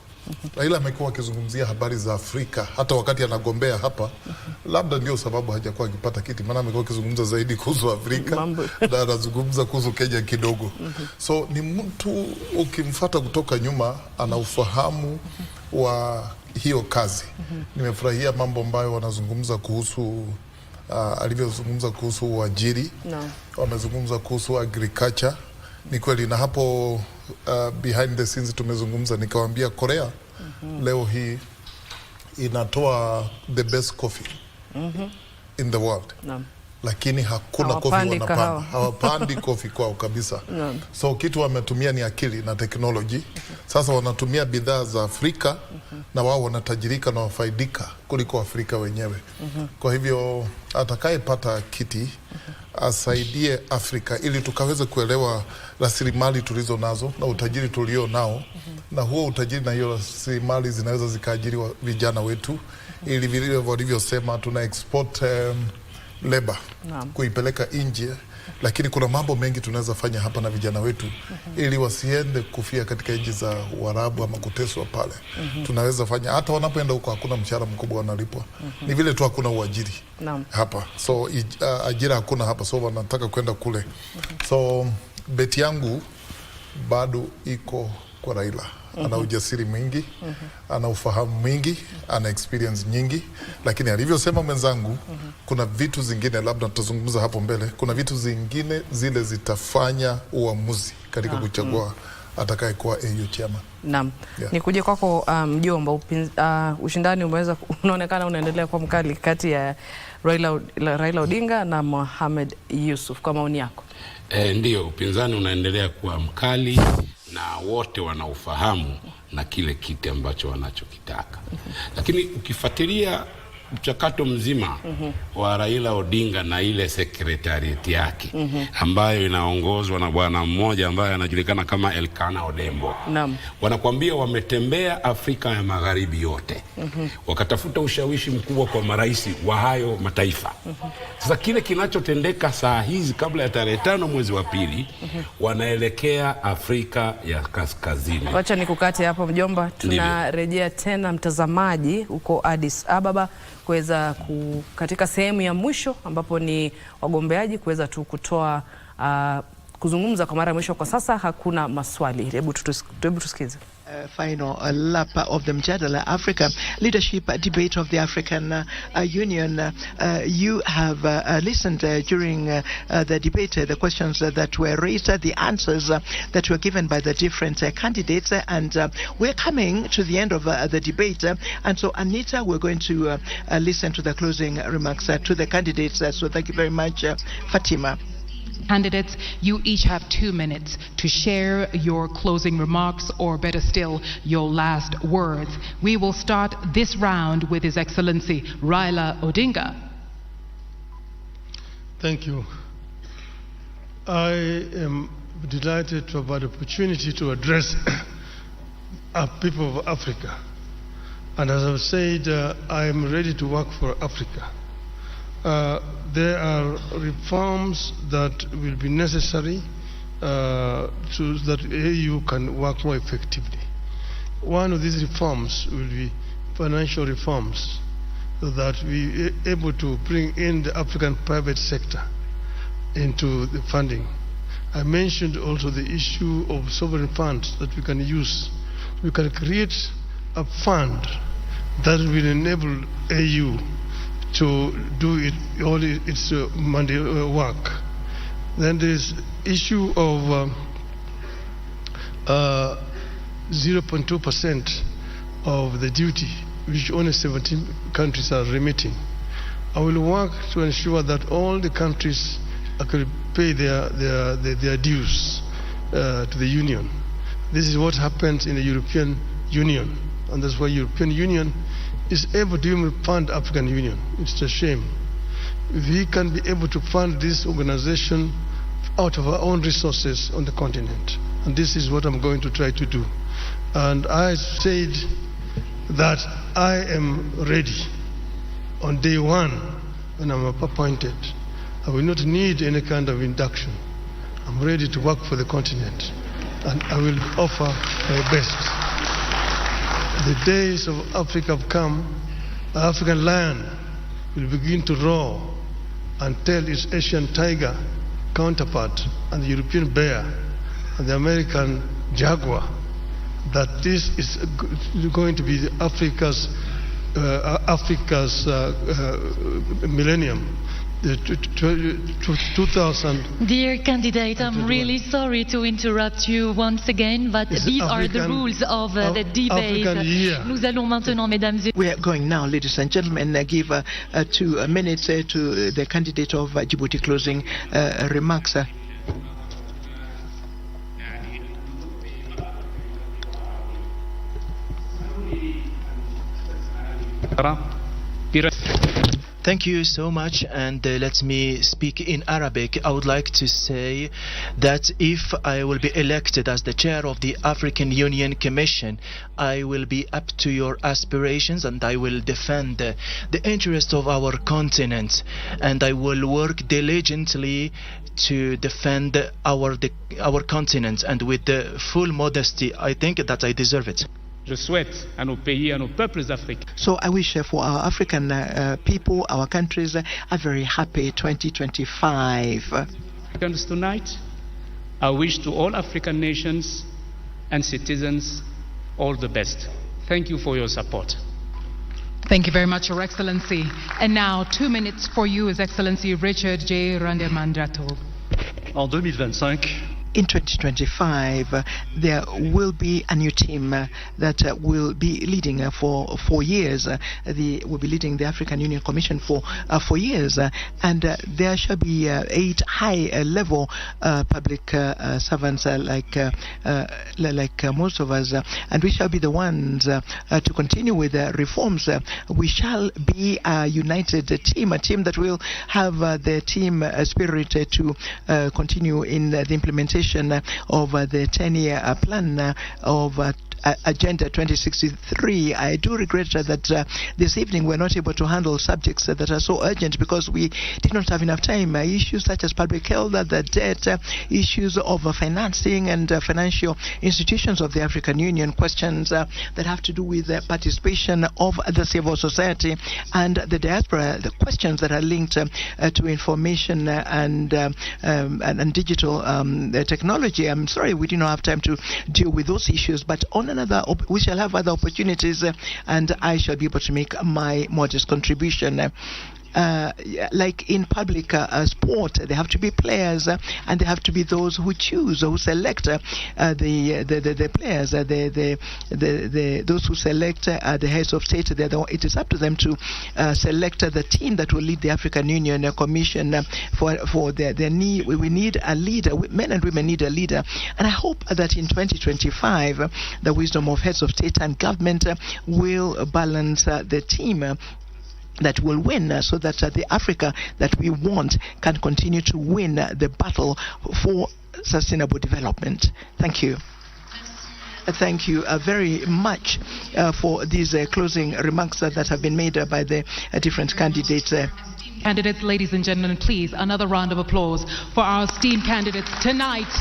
Speaker 11: Raila amekuwa akizungumzia habari za Afrika hata wakati anagombea hapa. Labda ndio sababu hajakuwa akipata kiti, maana amekuwa akizungumza zaidi kuhusu Afrika na anazungumza kuhusu Kenya kidogo. So ni mtu ukimfuata kutoka nyuma ana ufahamu wa hiyo kazi. Nimefurahia mambo ambayo wanazungumza kuhusu alivyozungumza kuhusu uajiri, wamezungumza kuhusu agriculture. Ni kweli, na hapo behind the scenes tumezungumza, nikawaambia Korea leo hii inatoa the best coffee in the world. Lakini hakuna coffee wanapanda, hawapandi coffee kwao kabisa. So kitu wametumia ni akili na technology. Sasa wanatumia bidhaa za Afrika na wao wanatajirika na wafaidika kuliko Afrika wenyewe. Kwa hivyo atakayepata kiti asaidie Afrika ili tukaweze kuelewa rasilimali tulizo nazo na utajiri tulio nao, na huo utajiri na hiyo rasilimali zinaweza zikaajiri vijana wetu, ili vile walivyosema tuna export labor kuipeleka nje, lakini kuna mambo mengi tunaweza fanya hapa na vijana wetu ili wasiende kufia katika nchi za Uarabu ama kuteswa pale. Tunaweza fanya hata wanapoenda huko hakuna mshahara mkubwa wanalipwa. Ni vile tu hakuna uajiri hapa. So ajira hakuna hapa, so wanataka kwenda kule. So beti yangu bado iko kwa Raila. Ana ujasiri mwingi, ana ufahamu mwingi, ana experience nyingi, lakini alivyosema mwenzangu, kuna vitu zingine labda tutazungumza hapo mbele, kuna vitu zingine zile zitafanya uamuzi katika kuchagua atakaye kuwa AU chairman.
Speaker 9: Naam. Nikuje kwako mjomba, ushindani unaonekana unaendelea kwa mkali kati ya Raila Odinga na Mohamed Yusuf, kwa maoni yako?
Speaker 12: Ndio, upinzani unaendelea kuwa mkali na wote wanaufahamu na kile kiti ambacho wanachokitaka. Lakini ukifuatilia mchakato mzima wa Raila Odinga na ile secretariat yake ambayo inaongozwa na bwana mmoja ambaye anajulikana kama Elkana Odembo. Wanakuambia wametembea Afrika ya Magharibi yote. Wakatafuta ushawishi mkubwa kwa marais wa hayo mataifa. Sasa kile kinachotendeka saa hizi kabla ya tarehe 5 mwezi wa pili, wanaelekea Afrika ya Kaskazini.
Speaker 9: Wacha nikukate hapo mjomba, tunarejea tena mtazamaji huko Addis Ababa kuweza katika sehemu ya mwisho ambapo ni wagombeaji kuweza tu kutoa kuzungumza kwa mara mwisho. Kwa sasa hakuna maswali. Hebu tusikize.
Speaker 7: Final lap of the Mjadala Africa Leadership Debate of the African Union. You have listened during the debate, the questions that were raised, the answers that were given by the different candidates, and we're coming to the end of the debate. And so, Anita, we're going to listen to the closing remarks to the candidates. So thank you very much, Fatima.
Speaker 2: Candidates, you each have 2 minutes to share your closing remarks, or better still, your last words. We will start this round with His Excellency Raila Odinga.
Speaker 5: Thank you. I am delighted to have had the opportunity to address our people of Africa. And as I've said, I am ready to work for Africa. There are reforms that will be necessary so that AU can work more effectively. One of these reforms will be financial reforms, so that we are able to bring in the African private sector into the funding. I mentioned also the issue of sovereign funds that we can use. We can create a fund that will enable AU to do all its money work. Then there's issue of 0.2% of the duty, which only 17 countries are remitting. I will work to ensure that all the countries can pay their dues to the Union. This is what happens in the European Union, and that's why European Union is able to even fund African Union. It's a shame. We can be able to fund this organization out of our own resources on the continent. And this is what I'm going to try to do. And I said that I am ready on day one when I'm appointed. I will not need any kind of induction. I'm ready to work for the continent. And I will offer my best. The days of Africa have come. The African lion will begin to roar and tell its Asian tiger counterpart and the European bear and the American jaguar that this is going to be Africa's millennium. 2000.
Speaker 3: Dear candidate, I'm really sorry to interrupt you once again, but these are the rules of the debate. Nous allons maintenant, mesdames et...
Speaker 7: We are going now, ladies and gentlemen, give 2 minutes to the candidate of Djibouti closing remarks.
Speaker 14: Thank you so much, and let me speak in Arabic. I would like to say that if I will be elected as the chair of the African Union Commission, I will be up to your aspirations, and I will defend the interest of our continent, and I will work diligently to defend our continent, and with the full modesty, I think that I deserve it.
Speaker 13: Je souhaite à nos pays, à nos peuples africains.
Speaker 7: So I wish for our African people, our countries, a very happy 2025.
Speaker 13: Tonight, I wish to all African nations and citizens all the best. Thank you for your support.
Speaker 2: Thank you very much, Your Excellency. And now 2 minutes for you, His Excellency Richard J. Randemandrato.
Speaker 6: En 2025,
Speaker 7: in 2025, there will be a new team that will be leading for 4 years. Will be leading the African Union Commission for 4 years, and there shall be 8 high-level public servants like most of us, and we shall be the ones to continue with the reforms. We shall be a united team, a team that will have the team spirit to continue in the implementation of the 10-year plan of Agenda 2063. I do regret that this evening we're not able to handle subjects that are so urgent because we did not have enough time. Issues such as public health, the debt, issues of financing and financial institutions of the African Union, questions that have to do with the participation of the civil society and the diaspora, the questions that are linked to information and digital technology. I'm sorry we did not have time to deal with those issues, but on we shall have other opportunities, and I shall be able to make my modest contribution. Like in public sport, there have to be players, and there have to be those who choose, who select the players, those who select the heads of state. It is up to them to select the team that will lead the African Union Commission for their need. We need a leader. Men and women need a leader, and I hope that in 2025, the wisdom of heads of state and government will balance the team that will win, so that the Africa that we want can continue to win the battle for sustainable development. Thank you. Thank you very much for these closing remarks that have been made by the different candidates.
Speaker 2: Candidates, ladies and gentlemen, please, another round of applause for our esteemed candidates. Tonight,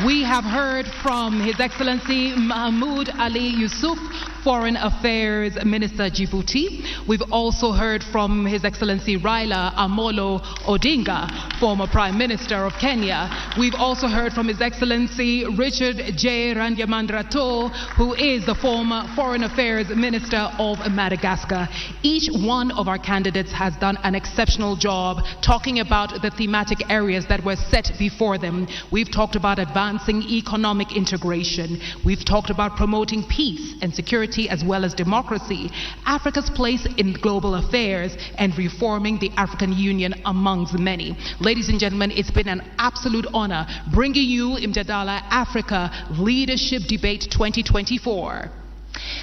Speaker 2: we have heard from His Excellency Mahmoud Ali Yusuf, Foreign Affairs Minister Djibouti. We've also heard from His Excellency Raila Amolo Odinga, former Prime Minister of Kenya. We've also heard from His Excellency Richard J. Randyamandrato, who is the former Foreign Affairs Minister of Madagascar. Each one of our candidates has done an exceptional job talking about the thematic areas that were set before them. We've talked about advancing economic integration. We've talked about promoting peace and security as well as democracy, Africa's place in global affairs, and reforming the African Union amongst many. Ladies and gentlemen, it's been an absolute honor bringing you Mjadala Africa Leadership Debate 2024.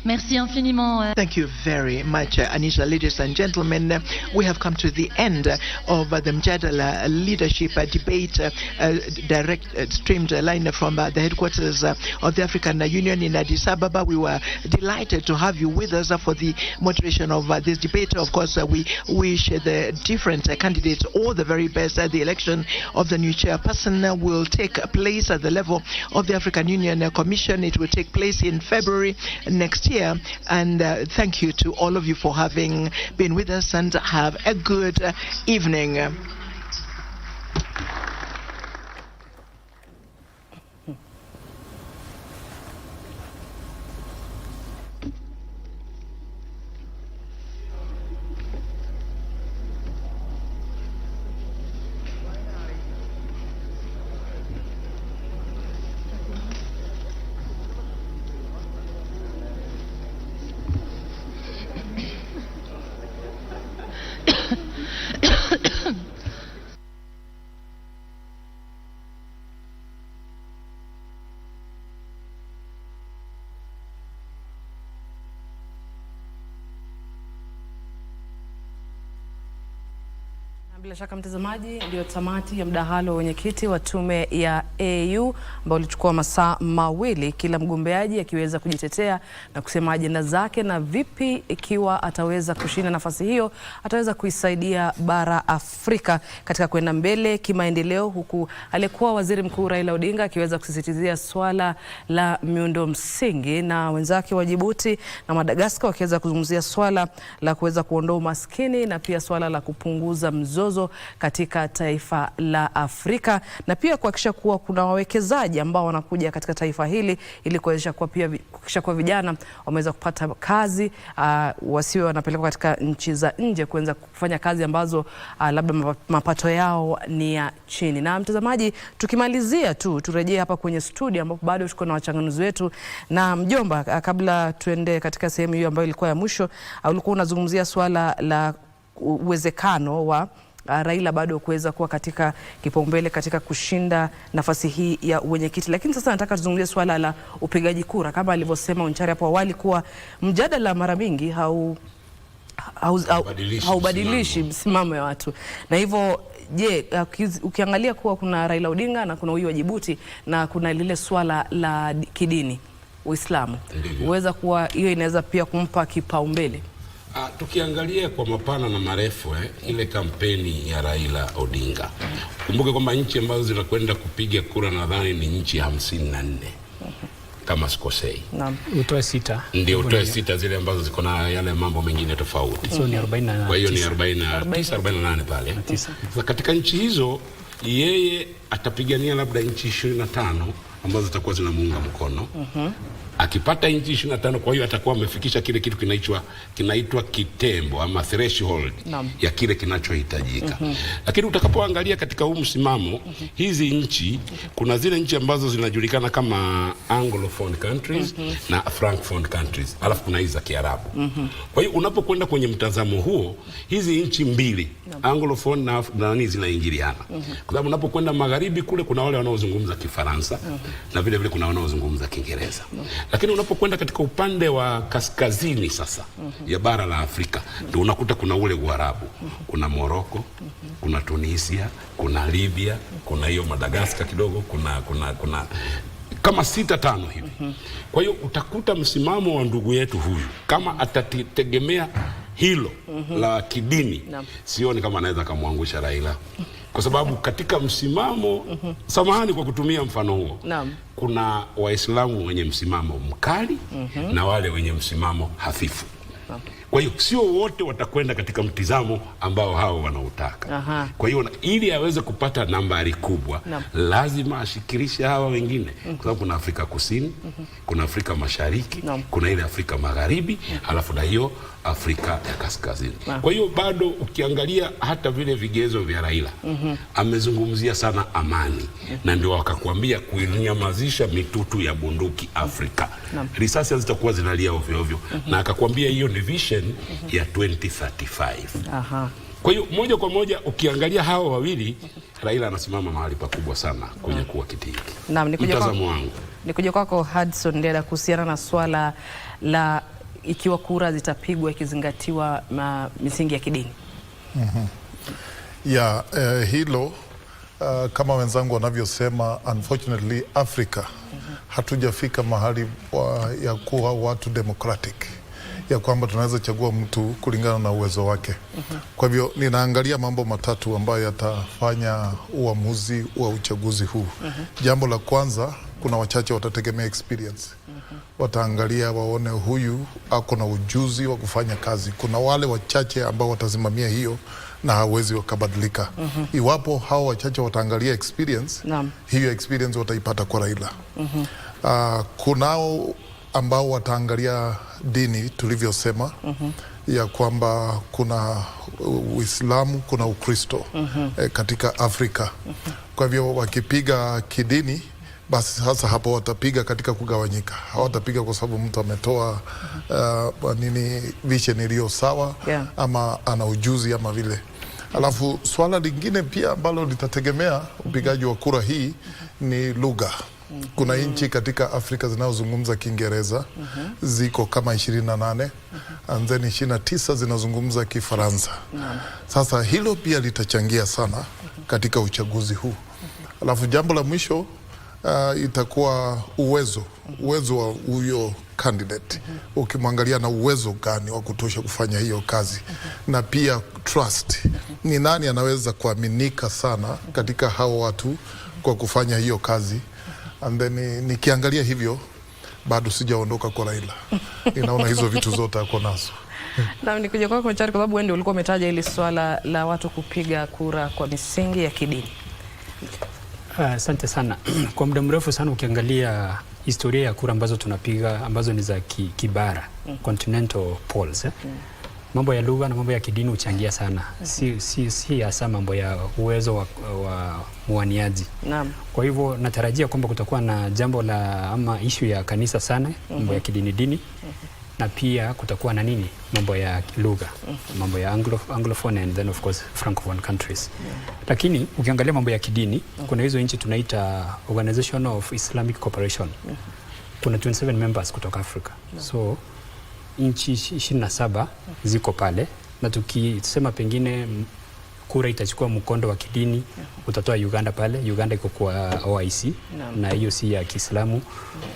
Speaker 3: Merci infiniment.
Speaker 7: Thank you very much, Anisha. Ladies and gentlemen, we have come to the end of the Mjadala Leadership Debate, direct streamed line from the headquarters of the African Union in Addis Ababa. We were delighted to have you with us for the moderation of this debate. Of course, we wish the different candidates all the very best. The election of the new chairperson will take place at the level of the African Union Commission. It will take place in February next year, and thank you to all of you for having been with us, and have a good evening.
Speaker 9: Bila shaka mtazamaji, ndio tamati ya mdahalo wa wenyekiti wa tume ya AU ambao ulichukua masaa mawili, kila mgombeaji akiweza kujitetea na kusema ajenda zake na vipi ikiwa ataweza kushinda nafasi hiyo ataweza kuisaidia bara Afrika katika kwenda mbele kimaendeleo, huku aliyekuwa waziri mkuu Raila Odinga akiweza kusisitizia swala la miundo msingi, na wenzake wa Djibouti na Madagascar wakiweza kuzungumzia swala la kuweza kuondoa umaskini na pia swala la kupunguza mzozo katika taifa la Afrika, na pia kuhakikisha kuwa kuna wawekezaji ambao wanakuja katika taifa hili ili kuwezesha kuwa pia kuhakikisha kuwa vijana wameweza kupata kazi, wasiwe wanapelekwa katika nchi za nje kuanza kufanya kazi ambazo labda mapato yao ni ya chini. Na mtazamaji, tukimalizia tu turejee hapa kwenye studio ambapo bado tuko na wachanganuzi wetu. Na mjomba, kabla tuende katika sehemu hiyo ambayo ilikuwa ya mwisho, ulikuwa unazungumzia swala la uwezekano wa Raila bado kuweza kuwa katika kipaumbele katika kushinda nafasi hii ya wenyekiti. Lakini sasa nataka tuzungumzie swala la upigaji kura, kama alivyosema Onchari hapo awali kuwa mjadala mara mingi haubadilishi msimamo ya watu. Na hivyo je, ukiangalia kuwa kuna Raila Odinga na kuna huyu wa Djibouti na kuna lile swala la kidini, Uislamu, uweza kuwa hiyo inaweza pia kumpa kipaumbele?
Speaker 12: Tukiangalia kwa mapana na marefu ile kampeni ya Raila Odinga, kumbuke kwamba nchi ambazo zinakwenda kupiga kura nadhani ni nchi 54 kama sikosei.
Speaker 10: Naam, utoe 6.
Speaker 12: Ndio utoe 6 zile ambazo ziko na yale mambo mengine tofauti.
Speaker 10: So ni 49.
Speaker 12: Kwa hiyo ni 49 48 pale. Sasa katika nchi hizo yeye atapigania labda nchi 25 ambazo zitakuwa zinamuunga mkono. Akipata nchi 25, kwa hiyo atakuwa amefikisha kile kitu kinaitwa kitembo ama threshold ya kile kinachohitajika. Lakini utakapoangalia katika huu msimamo, hizi nchi, kuna zile nchi ambazo zinajulikana kama Anglophone countries na Francophone countries, alafu kuna hizi za Kiarabu. Kwa hiyo unapokwenda kwenye mtazamo huo, hizi nchi mbili Anglophone na nani zinaingiliana. Kwa sababu unapokwenda magharibi kule kuna wale wanaozungumza Kifaransa na vile vile kuna wanaozungumza Kiingereza. Lakini unapokwenda katika upande wa kaskazini sasa ya bara la Afrika, ndio unakuta kuna ule Uarabu, kuna Morocco, kuna Tunisia, kuna Libya, kuna hiyo Madagascar kidogo, kuna kama 6-5 hivi. Kwa hiyo utakuta msimamo wa ndugu yetu huyu kama atategemea hilo la kidini, sioni kama anaweza kumwangusha Raila. Kwa sababu katika msimamo, samahani kwa kutumia mfano huo, kuna Waislamu wenye msimamo mkali na wale wenye msimamo hafifu. Kwa hiyo sio wote watakwenda katika mtizamo ambao hao wanautaka. Kwa hiyo ili aweze kupata nambari kubwa, lazima ashikilishe hawa wengine. Kwa sababu kuna Afrika Kusini, kuna Afrika Mashariki, kuna ile Afrika Magharibi, halafu na hiyo Afrika ya Kaskazini. Kwa hiyo bado ukiangalia hata vile vigezo vya Raila, amezungumzia sana amani. Na ndio wakakwambia kuinyamazisha mitutu ya bunduki Afrika. Risasi hazitakuwa zinalia ovyo ovyo. Na akakwambia hiyo ni vision ya 2035. Kwa hiyo moja kwa moja ukiangalia hawa wawili, Raila anasimama mahali pakubwa sana kwenye kuwa kiti hiki. Mtazamo wangu.
Speaker 9: Nikuja kwako Hudson Ndela kuhusiana na swala la ikiwa kura zitapigwa ikizingatiwa misingi ya kidini.
Speaker 11: Hilo kama wenzangu wanavyosema, unfortunately Africa hatujafika mahali ya kuwa watu democratic, ya kwamba tunaweza chagua mtu kulingana na uwezo wake. Kwa hivyo ninaangalia mambo matatu ambayo yatafanya uamuzi wa uchaguzi huu. Jambo la kwanza, kuna wachache watategemea experience. Wataangalia waone huyu ako na ujuzi wa kufanya kazi. Kuna wale wachache ambao watasimamia hiyo na hawezi wakabadilika. Iwapo hao wachache wataangalia experience, hiyo experience wataipata kwa Raila. Kunao ambao wataangalia dini tulivyosema, ya kwamba kuna Uislamu, kuna Ukristo katika Afrika. Kwa hivyo wakipiga kidini, basi sasa hapo watapiga katika kugawanyika. Hawatapiga kwa sababu mtu ametoa vision iliyo sawa ama ana ujuzi ama vile. Alafu swala lingine pia ambalo litategemea upigaji wa kura hii ni lugha. Kuna nchi katika Afrika zinazozungumza Kiingereza, ziko kama 28, and then 29 zinazungumza Kifaransa. Sasa hilo pia litachangia sana katika uchaguzi huu. Alafu jambo la mwisho itakuwa uwezo wa huyo candidate. Ukimwangalia na uwezo gani wa kutosha kufanya hiyo kazi, na pia trust, ni nani anaweza kuaminika sana katika hao watu kwa kufanya hiyo kazi. And then nikiangalia hivyo, bado sijaondoka kwa Raila. Ninaona hizo vitu zote ako nazo.
Speaker 9: Na nikuja kwako Chari, kwa sababu wewe ndio ulikuwa umetaja ile swala la watu kupiga kura kwa misingi ya kidini.
Speaker 10: Asante sana. Kwa muda mrefu sana ukiangalia historia ya kura ambazo tunapiga ambazo ni za kibara, continental polls, mambo ya lugha na mambo ya kidini huchangia sana. Si hasa mambo ya uwezo wa muaniaji. Kwa hivyo natarajia kwamba kutakuwa na jambo la ama issue ya kanisa sana, mambo ya kidini, na pia kutakuwa na mambo ya lugha, mambo ya Anglophone and then of course Francophone countries. Lakini ukiangalia mambo ya kidini, kuna hizo nchi tunaita Organization of Islamic Cooperation. Kuna 27 members kutoka Afrika. So nchi 27 ziko pale, na tukisema pengine kura itachukua mkondo wa kidini, utatoa Uganda pale. Uganda iko kwa OIC na hiyo si ya Kiislamu.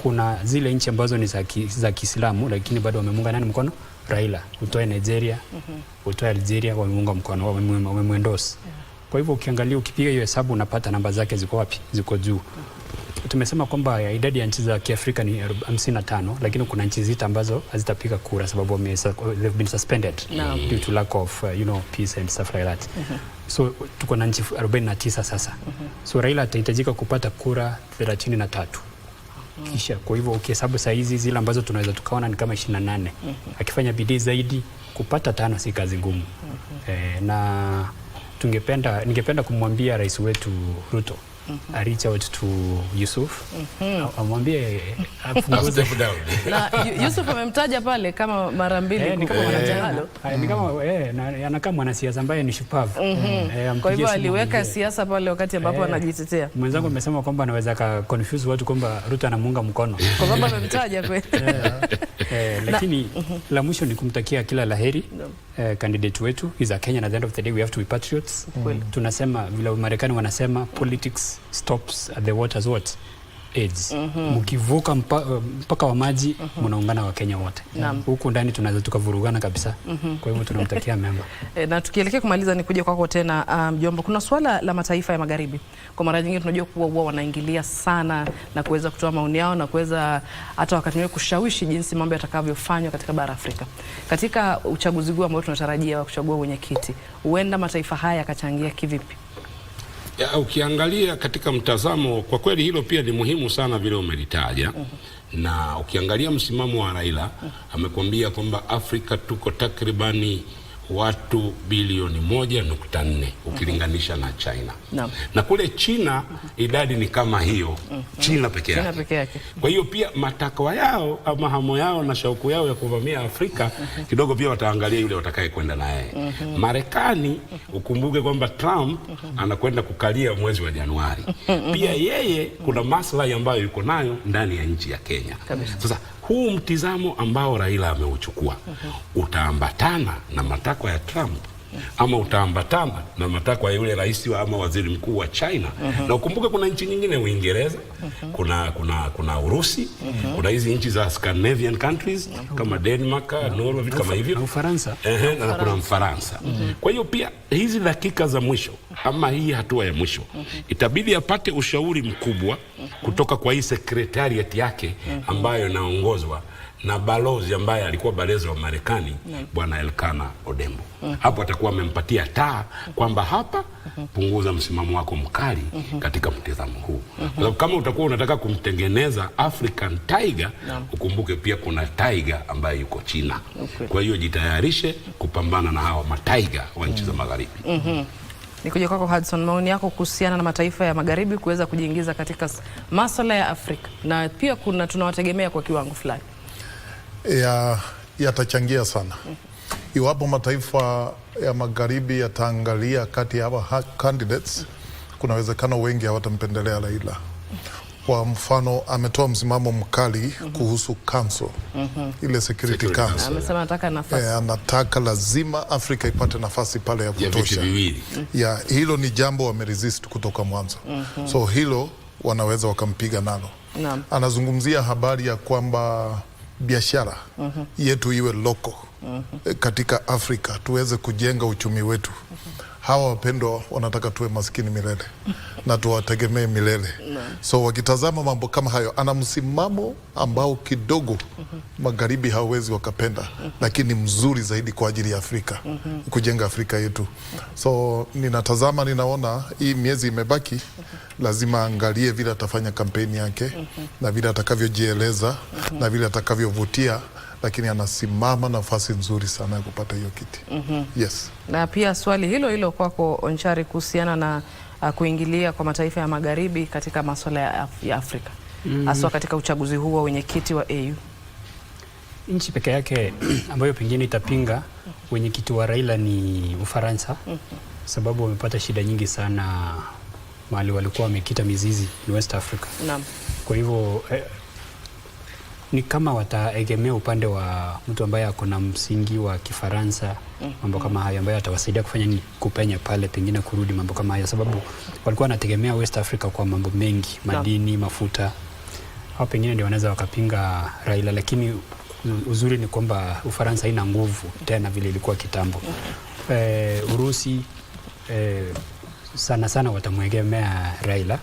Speaker 10: Kuna zile nchi ambazo ni za Kiislamu lakini bado wamemunga nani mkono? Raila. Utoe Nigeria, utoe Algeria, wamemunga mkono, wamemwendorse. Kwa hivyo ukiangalia, ukipiga hiyo hesabu unapata namba zake ziko wapi? Ziko juu. tumesema kwamba idadi ya nchi za Kiafrika ni 55, lakini kuna nchi zita ambazo hazitapiga kura sababu they've been suspended due to lack of peace and stuff like that. So tuko na nchi 49 sasa. So Raila atahitajika kupata kura 33. Kisha kwa hivyo ukihesabu saa hizi zile ambazo tunaweza tukaona ni kama 28. Akifanya bidii zaidi kupata 5 si kazi ngumu. Na ningependa kumwambia rais wetu Ruto reach out to Yusuf. Amwambie apunguze
Speaker 9: na Yusuf amemtaja pale kama mara mbili
Speaker 10: ni kama mwanachama. Ni kama anakaa mwanasiasa ambaye ni shupavu.
Speaker 9: Kwa hivyo aliweka siasa pale wakati ambapo anajitetea.
Speaker 10: Mwenzangu amesema kwamba anaweza ka confuse watu kwamba Ruto anamuunga mkono.
Speaker 9: Kwa sababu amemtaja kweli.
Speaker 10: Lakini la mwisho ni kumtakia kila laheri candidate wetu. He's a Kenyan. At the end of the day we have to be patriots. Tunasema vile Marekani wanasema politics stops at the water's edge. Mkivuka mpaka wa maji mnaungana wa Kenya wote. Huku ndani tunaweza tukavurugana kabisa. Kwa hivyo tunamtakia mema.
Speaker 9: Na tukielekea kumaliza ni kuja kwako tena mjomba, kuna swala la mataifa ya magharibi. Kwa mara nyingine tunajua kuwa huwa wanaingilia sana na kuweza kutoa maoni yao na kuweza hata wakati mwingine kushawishi jinsi mambo yatakavyofanywa katika bara Afrika. Katika uchaguzi huu ambao tunatarajia wa kuchagua mwenyekiti, huenda mataifa haya yakachangia kivipi?
Speaker 12: Ukiangalia katika mtazamo, kwa kweli hilo pia ni muhimu sana vile umelitaja. Na ukiangalia msimamo wa Raila, amekwambia kwamba Afrika tuko takribani watu bilioni 1.4 ukilinganisha na China. Na kule China idadi ni kama hiyo. China peke yake. Kwa hiyo pia matakwa yao ama hamu yao na shauku yao ya kuvamia Afrika kidogo pia wataangalia yule watakaye kwenda naye. Marekani ukumbuke kwamba Trump anakwenda kukalia mwezi wa Januari. Pia yeye kuna maslahi ambayo yuko nayo ndani ya nchi ya Kenya. Sasa huu mtizamo ambao Raila ameuchukua utaambatana na matakwa ya Trump ama utaambatana na matakwa ya yule rais ama waziri mkuu wa China. Na ukumbuke kuna nchi nyingine, Uingereza, kuna Urusi, kuna hizi nchi za Scandinavian countries kama Denmark, Norway, vitu kama hivyo,
Speaker 10: na Ufaransa.
Speaker 12: Na kuna Mfaransa. Kwa hiyo pia hizi dakika za mwisho ama hii hatua ya mwisho itabidi apate ushauri mkubwa kutoka kwa hii secretariat yake ambayo inaongozwa na balozi ambaye alikuwa balozi wa Marekani, Bwana Elkana Odembo. Hapo atakuwa amempatia taa kwamba hapa punguza msimamo wako mkali katika mtazamo huu. Kwa sababu kama utakuwa unataka kumtengeneza African Tiger, ukumbuke pia kuna tiger ambaye yuko China. Kwa hiyo jitayarishe kupambana na hao mataiga wa nchi za magharibi.
Speaker 9: Nikuja kwako Hudson, maoni yako kuhusiana na mataifa ya magharibi kuweza kujiingiza katika masuala ya Afrika, na pia tunawategemea kwa kiwango fulani.
Speaker 11: Yatachangia sana. Iwapo mataifa ya magharibi yataangalia kati ya hawa candidates, kuna uwezekano wengi hawatampendelea Raila. Kwa mfano ametoa msimamo mkali kuhusu council, ile security council.
Speaker 9: Amesema anataka nafasi.
Speaker 11: Anataka lazima Afrika ipate nafasi pale ya kutosha. Hilo ni jambo wameresist kutoka mwanzo. So hilo wanaweza wakampiga nalo. Anazungumzia habari ya kwamba biashara yetu iwe loko katika Afrika, tuweze kujenga uchumi wetu. Hawa wapendwa wanataka tuwe maskini milele na tuwategemee milele. So wakitazama mambo kama hayo, ana msimamo ambao kidogo magharibi hawezi wakapenda, lakini mzuri zaidi kwa ajili ya Afrika, kujenga Afrika yetu. So ninaona hii miezi imebaki, lazima angalie vile atafanya kampeni yake na vile atakavyojieleza na vile atakavyovutia, lakini anasimama nafasi nzuri sana ya kupata hiyo kiti. Yes.
Speaker 9: Na pia swali hilo kwako Onchari kuhusiana na kuingilia kwa mataifa ya magharibi katika masuala ya Afrika. Haswa katika uchaguzi huu wa wenyekiti wa AU.
Speaker 10: Nchi peke yake ambayo pengine itapinga wenyekiti wa Raila ni Ufaransa. Sababu wamepata shida nyingi sana mahali walikuwa wamekita mizizi in West Africa. Kwa hivyo ni kama wataegemea upande wa mtu ambaye akona msingi wa Kifaransa, mambo kama haya ambayo atawasaidia kufanya kupenya pale, pengine kurudi mambo kama haya, sababu walikuwa wanategemea West Africa kwa mambo mengi, madini, mafuta. Hao pengine ndio wanaweza wakapinga Raila, lakini uzuri ni kwamba Ufaransa haina nguvu tena vile ilikuwa kitambo. Urusi sana watamwegemea Raila.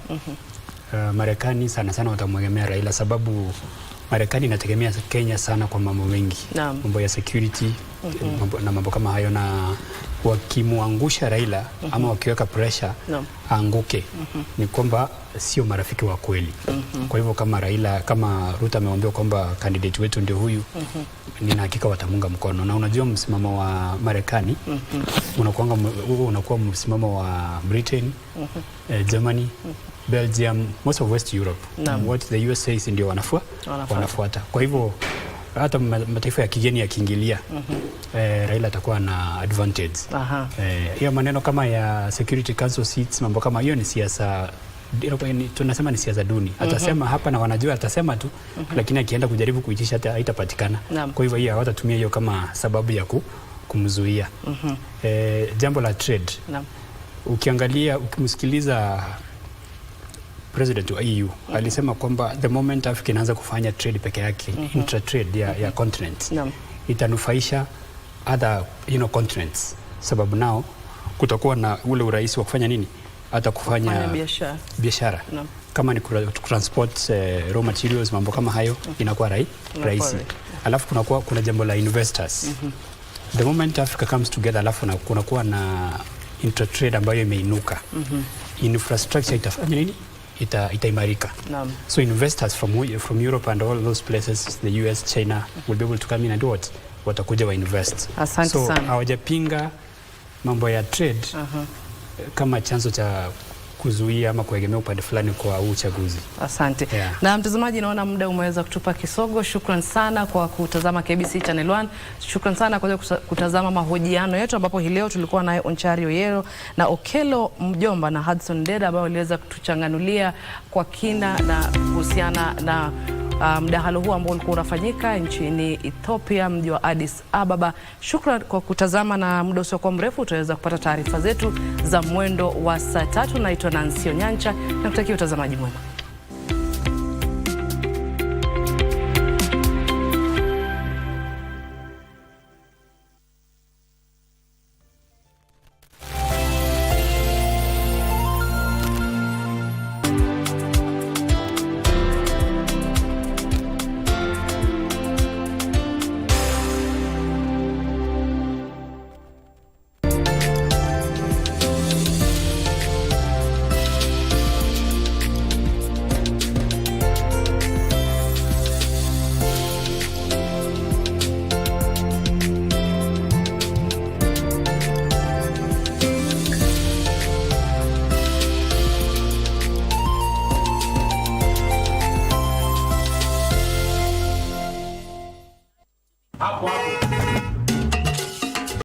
Speaker 10: Marekani sana sana watamwegemea Raila, sababu Marekani inategemea Kenya sana kwa mambo mengi, mambo ya security na mambo kama hayo, na wakimuangusha Raila ama wakiweka pressure aanguke, ni kwamba sio marafiki wa kweli. Kwa hivyo kama Ruto ameambiwa kwamba candidate wetu ndio huyu, nina hakika watamunga mkono. Na unajua msimamo wa Marekani unakuwa msimamo wa Britain, Germany, Belgium, most of West Europe. What the US says ndio wanafuata. Kwa hivyo hata mataifa ya kigeni yakiingilia, Raila atakuwa na advantage. Hiyo maneno kama ya Security Council seats, mambo kama hiyo ni siasa, tunasema ni siasa duni. Atasema hapa na wanajua atasema tu, lakini akienda kujaribu kuitisha hata haitapatikana. Kwa hivyo hiyo hawatatumia hiyo kama sababu ya kumzuia. Jambo la trade. Ukiangalia, ukimsikiliza President wa EU alisema kwamba the moment Africa inaanza kufanya trade peke yake, intra-trade ya continent, itanufaisha other continents, sababu nao kutakuwa na ule urahisi wa kufanya nini, hata kufanya biashara. Kama ni transport raw materials, mambo kama hayo, inakuwa rahisi. Alafu kuna jambo la investors. The moment Africa comes together, alafu kunakuwa na intra-trade ambayo imeinuka, infrastructure itafanya nini, itaimarika. So investors from Europe and all those places, the US, China, will be able to come in and do what? Watakuja wa invest. So hawajapinga mambo ya trade kama chanzo cha kuzuia ama kuegemea upande fulani kwa uchaguzi.
Speaker 9: Asante. Na mtazamaji, naona muda umeweza kutupa kisogo. Shukran sana kwa kutazama KBC Channel 1. Shukran sana kwa kutazama mahojiano yetu, ambapo hii leo tulikuwa naye Onchario Yero na Okelo Mjomba na Hudson Deda, ambao waliweza kutuchanganulia kwa kina na kuhusiana na mdahalo huu ambao ulikuwa unafanyika nchini Ethiopia, mji wa Addis Ababa. Shukran kwa kutazama, na muda usiokuwa mrefu utaweza kupata taarifa zetu za mwendo wa saa 3. Naitwa Nancy Onyancha, na kutakia utazamaji mwema.